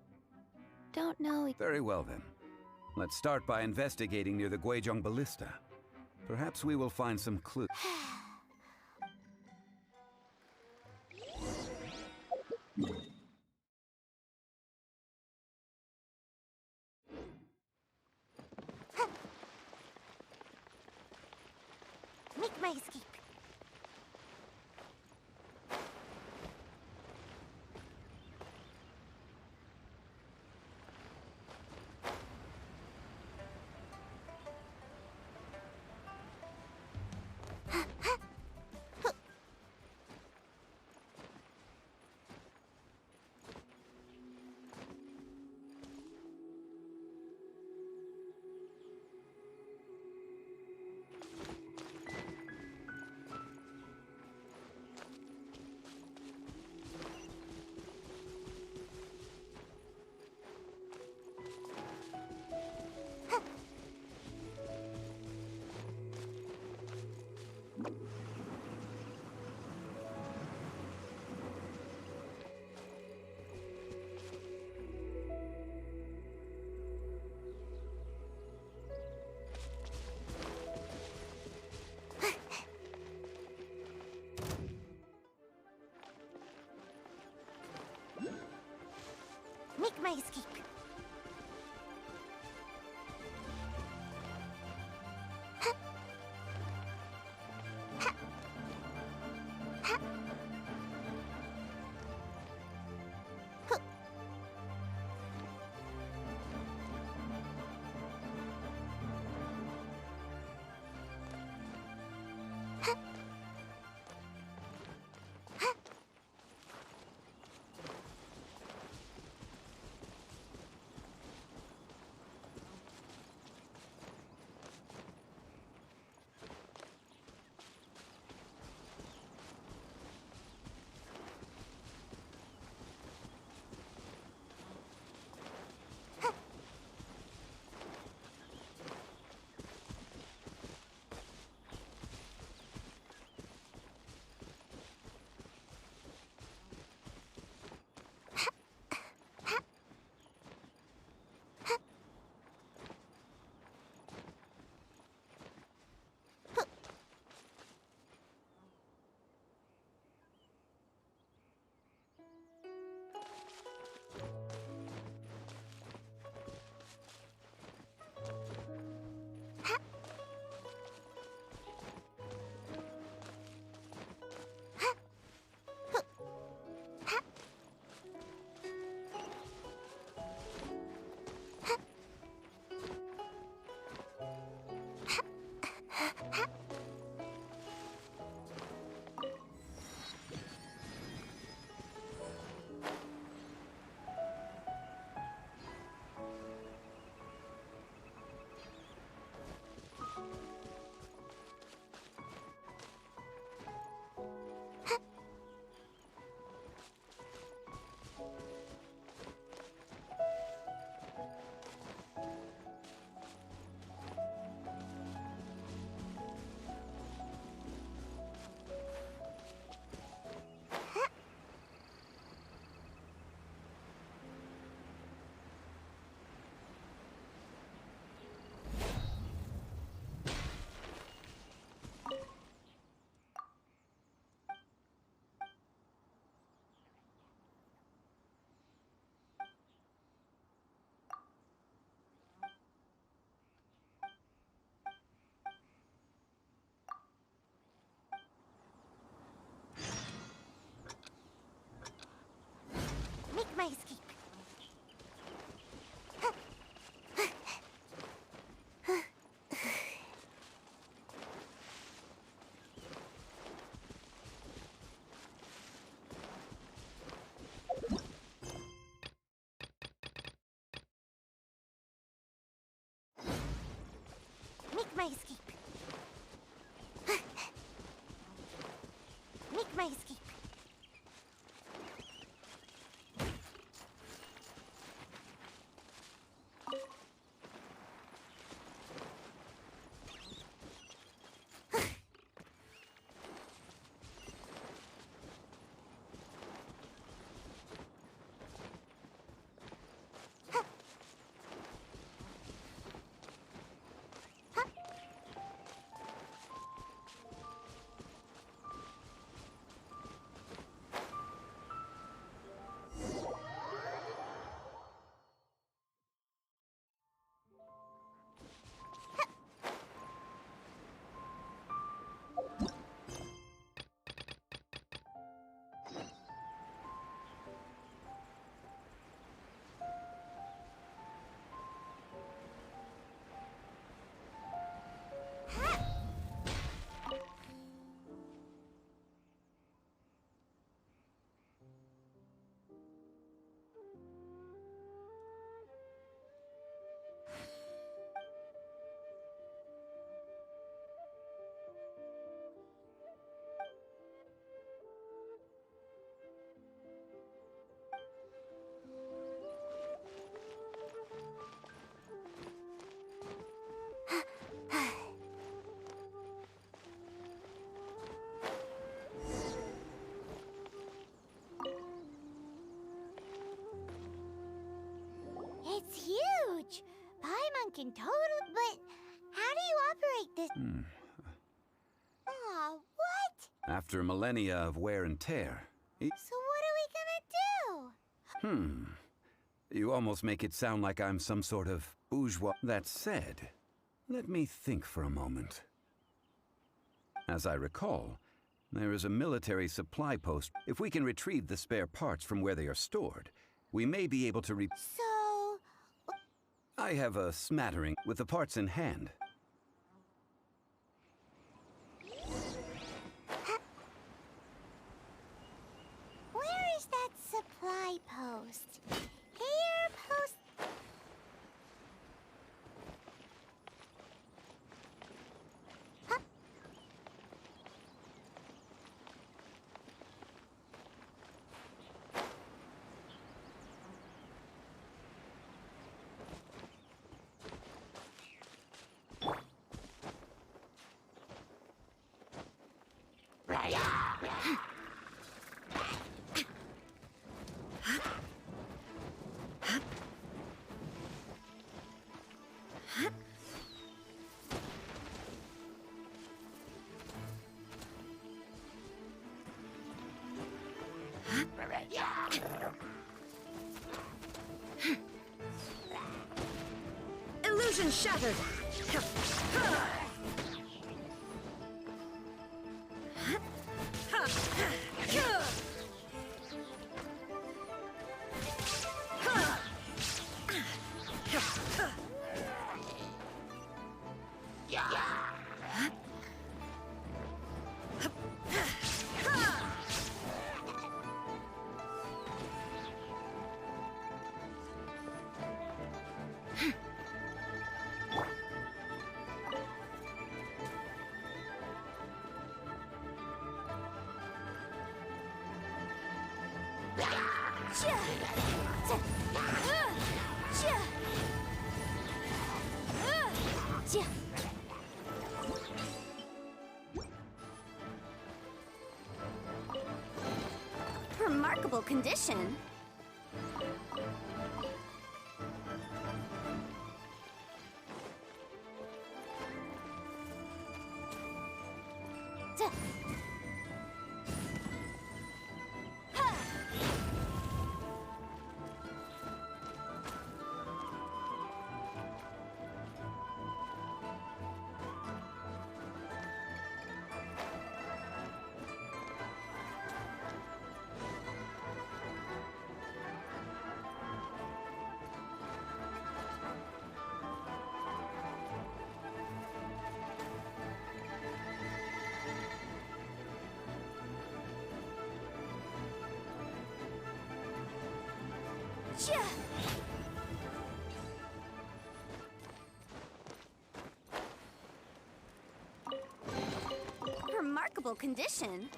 Speaker 17: Don't know.
Speaker 12: Very well then. Let's start by investigating near the Guizhong Ballista. Perhaps we will find some clues.
Speaker 3: Make my escape. Make my escape. Make my escape. Make my escape. Make my escape. It's huge! Paimon can but how do you operate this? Aw, what?
Speaker 12: After millennia of wear and tear,
Speaker 3: So what are we gonna do?
Speaker 12: You almost make it sound like I'm some sort of bourgeois. That said, let me think for a moment. As I recall, there is a military supply post. If we can retrieve the spare parts from where they are stored, we may be able to
Speaker 3: So...
Speaker 12: I have a smattering with the parts in hand.
Speaker 3: Where is that supply post? Here, post... Huh?
Speaker 5: Illusion shattered!
Speaker 3: Remarkable condition. Remarkable condition.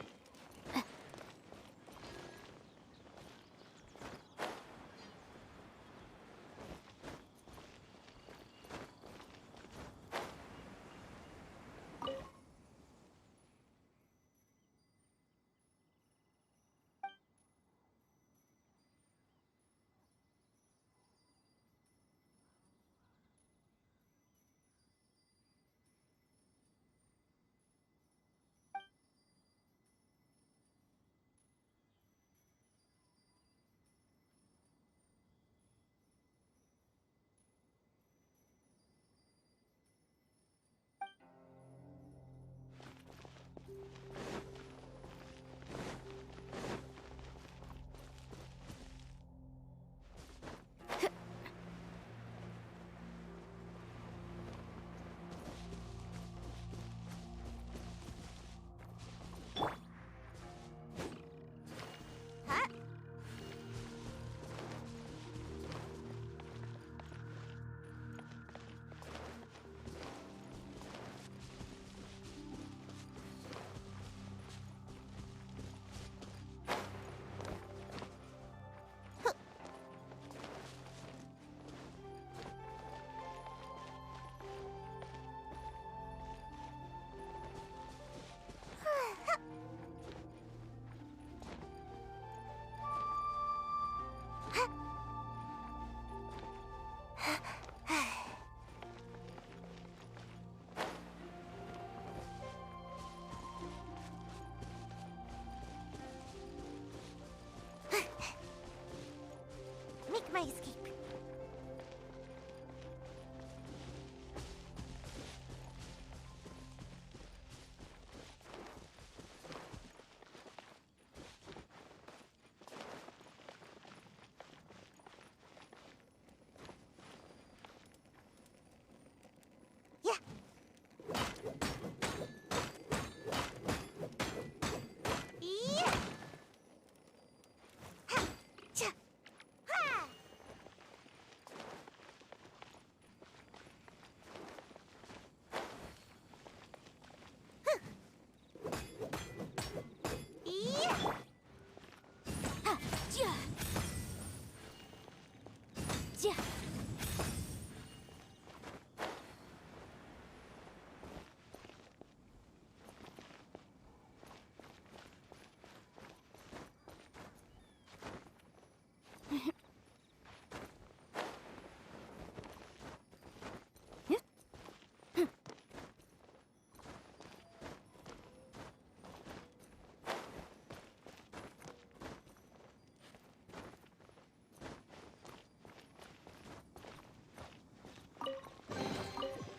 Speaker 3: escape.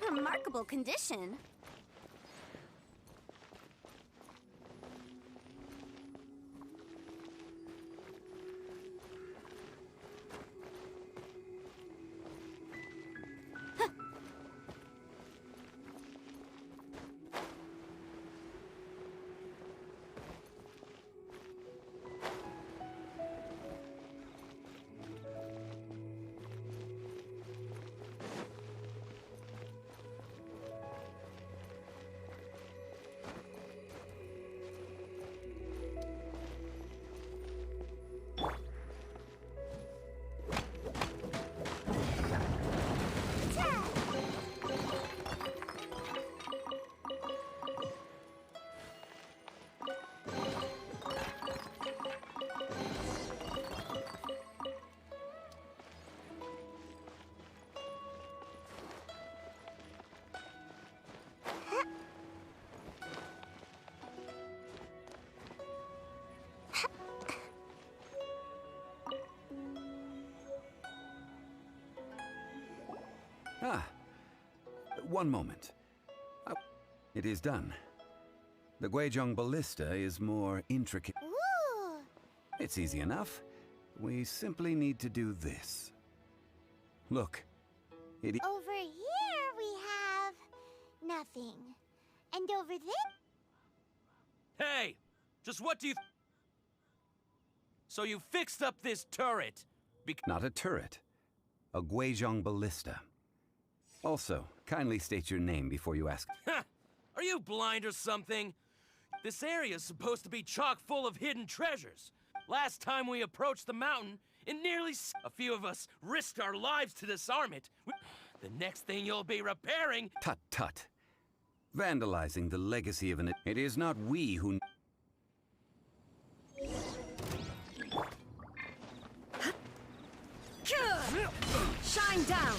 Speaker 3: Remarkable condition.
Speaker 12: Ah, one moment. It is done. The Guizhong Ballista is more intricate.
Speaker 3: Ooh.
Speaker 12: It's easy enough. We simply need to do this. Look.
Speaker 3: Over here we have nothing. And over there...
Speaker 15: Hey! Just what do you... So you fixed up this turret?
Speaker 12: Not a turret. A Guizhong Ballista. Also, kindly state your name before you ask.
Speaker 15: Are you blind or something? This area's supposed to be chock full of hidden treasures. Last time we approached the mountain, it nearly... A few of us risked our lives to disarm it. The next thing you'll be repairing...
Speaker 12: Tut tut. Vandalizing the legacy of an... It is not we who...
Speaker 5: Shine down!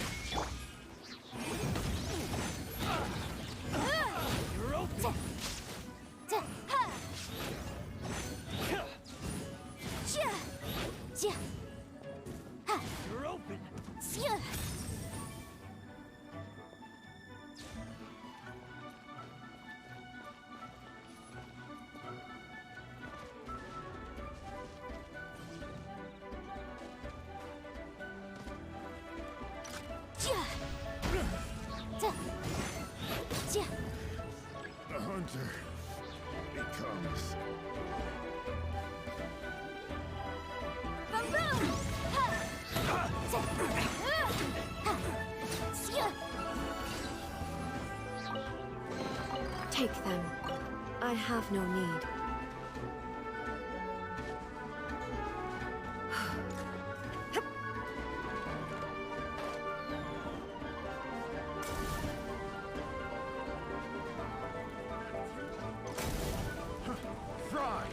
Speaker 15: You're open! You're open!
Speaker 9: The hunter becomes...
Speaker 5: Take them. I have no need.
Speaker 9: Fry!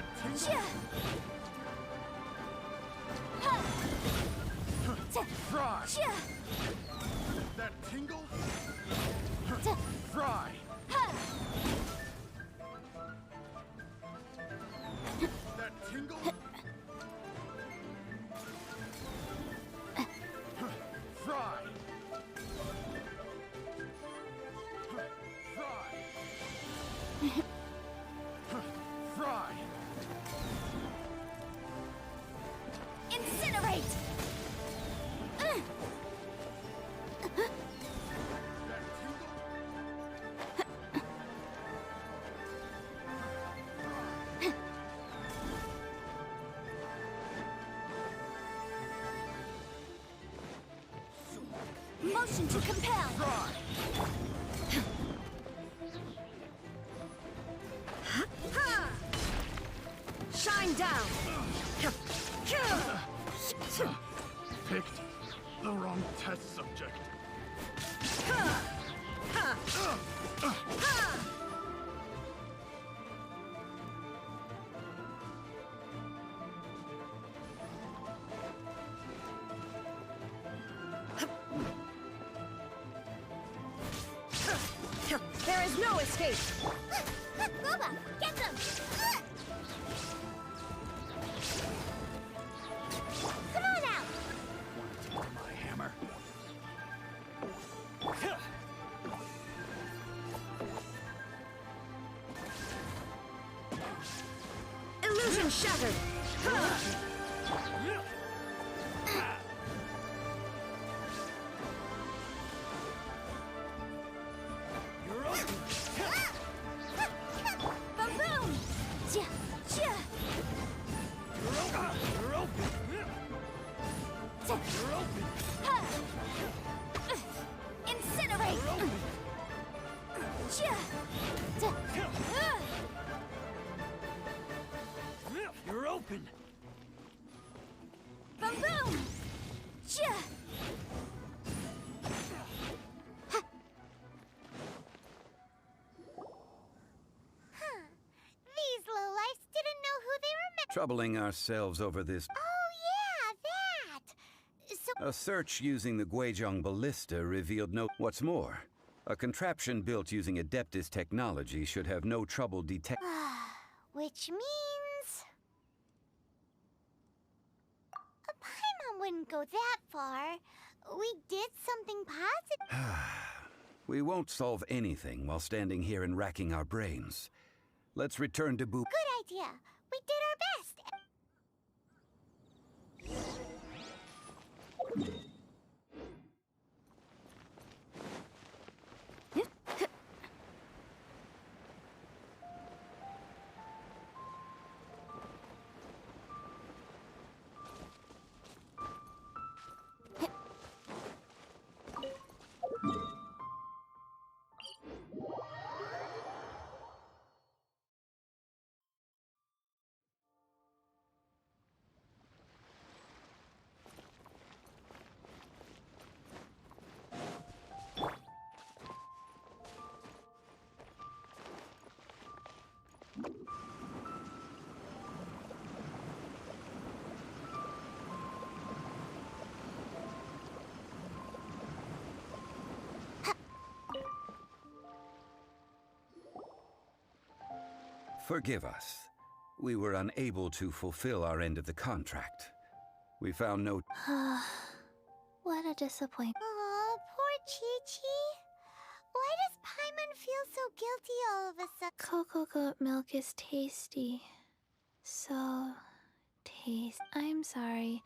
Speaker 7: That tingle? Fry! That tingle? Fry! That tingle? Fry! Fry!
Speaker 3: Incinerate! Motion to compel!
Speaker 5: Shine down!
Speaker 7: Picked the wrong test subject.
Speaker 5: There is no escape!
Speaker 3: Boba, get them! Come on out!
Speaker 7: My hammer.
Speaker 5: Illusion shattered!
Speaker 3: Boom! Ja, ja. Incinerate! Ja.
Speaker 4: You're open!
Speaker 3: Boom! Ja. These lowlifes didn't know who they were met.
Speaker 12: Troubling ourselves over this.
Speaker 3: Oh yeah, that. So
Speaker 12: A search using the Guizhong ballista revealed no. What's more, a contraption built using Adeptis technology should have no trouble detecting.
Speaker 3: which means a Paimon wouldn't go that far. We did something positive.
Speaker 12: We won't solve anything while standing here and racking our brains. Let's return to Boo.
Speaker 3: Good idea. We did our best.
Speaker 12: Forgive us. We were unable to fulfill our end of the contract. We found no.
Speaker 3: What a disappointment. Aw, poor Chi-Chi. Why does Paimon feel so guilty all of a sudden?
Speaker 17: Cocoa goat milk is tasty. So taste. I'm sorry.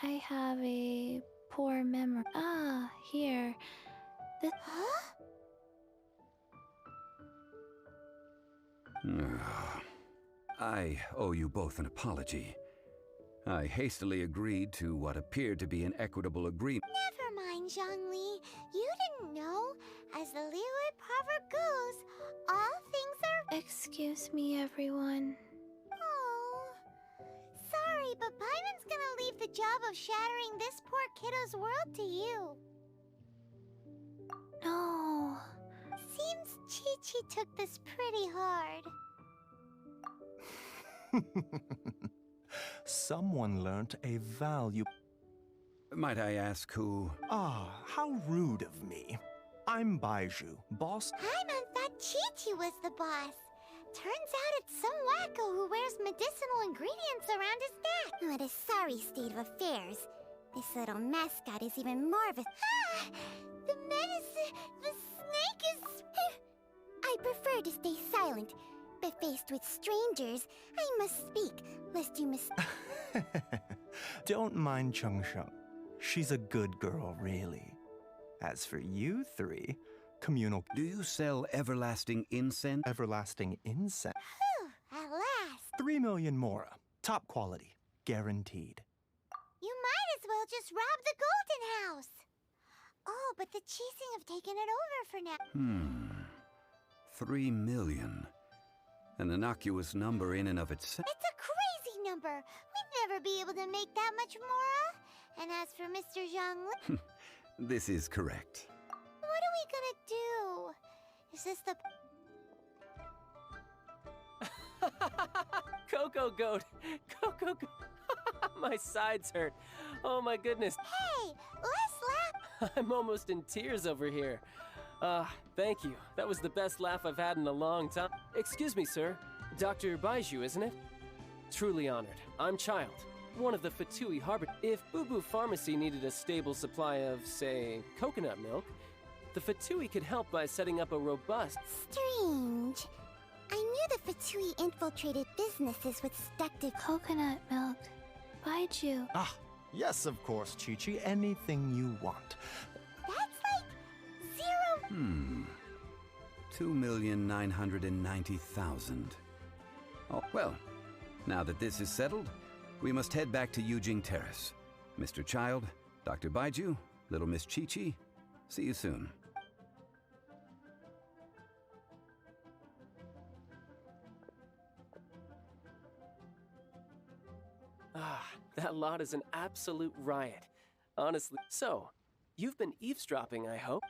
Speaker 17: I have a poor memory. Ah, here. This.
Speaker 3: Huh?
Speaker 12: I owe you both an apology. I hastily agreed to what appeared to be an equitable agreement.
Speaker 3: Never mind, Zhongli. You didn't know. As the Liyue proverb goes, all things are...
Speaker 17: Excuse me, everyone.
Speaker 3: Oh. Sorry, but Paimon's gonna leave the job of shattering this poor kiddo's world to you.
Speaker 17: No.
Speaker 3: Seems Chi-Chi took this pretty hard.
Speaker 11: Someone learnt a value.
Speaker 12: Might I ask who?
Speaker 11: Ah, how rude of me. I'm Baiju, boss.
Speaker 3: I thought Chi-Chi was the boss. Turns out it's some wacko who wears medicinal ingredients around his neck. What a sorry state of affairs. This little mascot is even more of a... Ah! The medicine... The snake is... I prefer to stay silent, but faced with strangers, I must speak, lest you mis...
Speaker 11: Don't mind Chengsheng. She's a good girl, really. As for you three, communal...
Speaker 12: Do you sell everlasting incense?
Speaker 11: Everlasting incense?
Speaker 3: Whew, at last.
Speaker 11: 3 million mora. Top quality. Guaranteed.
Speaker 3: You might as well just rob the Golden House. Oh, but the Chising have taken it over for now.
Speaker 12: 3 million. An innocuous number in and of itself.
Speaker 3: It's a crazy number. We'd never be able to make that much mora. And as for Mr. Zhang...
Speaker 12: This is correct.
Speaker 3: What are we gonna do? Is this the...
Speaker 10: Coco Goat! Coco Goat! My sides hurt. Oh my goodness.
Speaker 3: Hey, less laugh.
Speaker 10: I'm almost in tears over here. Thank you. That was the best laugh I've had in a long time. Excuse me, sir. Dr. Baiju, isn't it? Truly honored. I'm Child, one of the Fatui Harbor. If Boo Boo Pharmacy needed a stable supply of, say, coconut milk, the Fatui could help by setting up a robust...
Speaker 3: Strange. I knew the Fatui infiltrated businesses with seductive
Speaker 17: Coconut milk. Baiju.
Speaker 11: Ah, yes, of course, Chi-Chi. Anything you want.
Speaker 3: That's like 0...
Speaker 12: 2,990,000. Oh, well, now that this is settled, we must head back to Yujing Terrace. Mr. Child, Dr. Baiju, little Miss Chi-Chi, see you soon.
Speaker 10: That lot is an absolute riot. Honestly. So, you've been eavesdropping, I hope?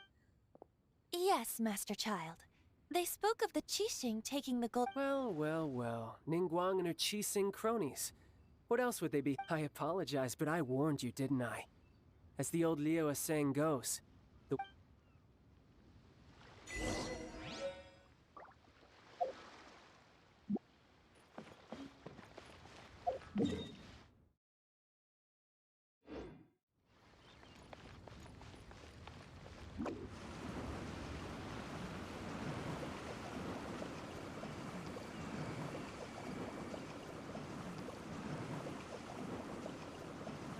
Speaker 19: Yes, Master Child. They spoke of the Qixing taking the gold...
Speaker 10: Well. Ningguang and her Qixing cronies. What else would they be? I apologize, but I warned you, didn't I? As the old Liyue saying goes, the...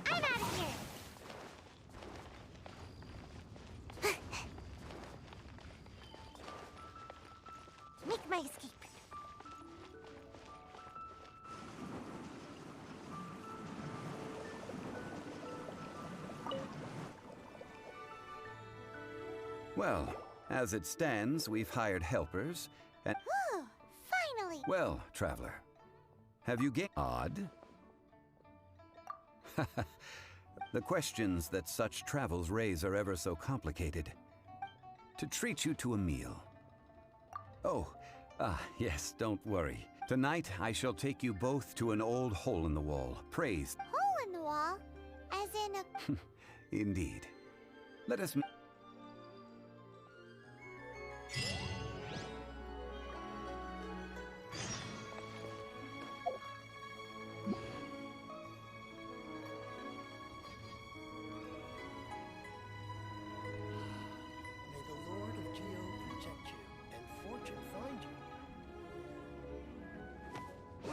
Speaker 3: I'm out of here. Make my escape.
Speaker 12: Well, as it stands, we've hired helpers, and...
Speaker 3: Ooh, finally.
Speaker 12: Well, traveler, have you gained... Odd? The questions that such travels raise are ever so complicated. To treat you to a meal. Oh, yes, don't worry. Tonight, I shall take you both to an old hole in the wall, praised.
Speaker 3: Hole in the wall? As in a...
Speaker 12: Indeed. Let us...
Speaker 15: May the Lord of Geo protect you and fortune find you. May the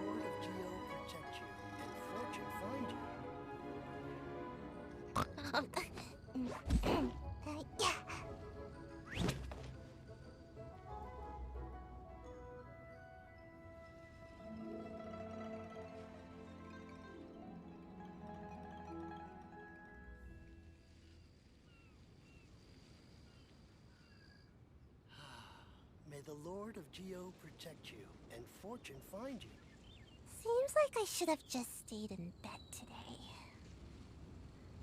Speaker 15: Lord of Geo protect you and fortune find you.
Speaker 2: the Lord of Geo protect you, and fortune find you.
Speaker 3: Seems like I should have just stayed in bed today.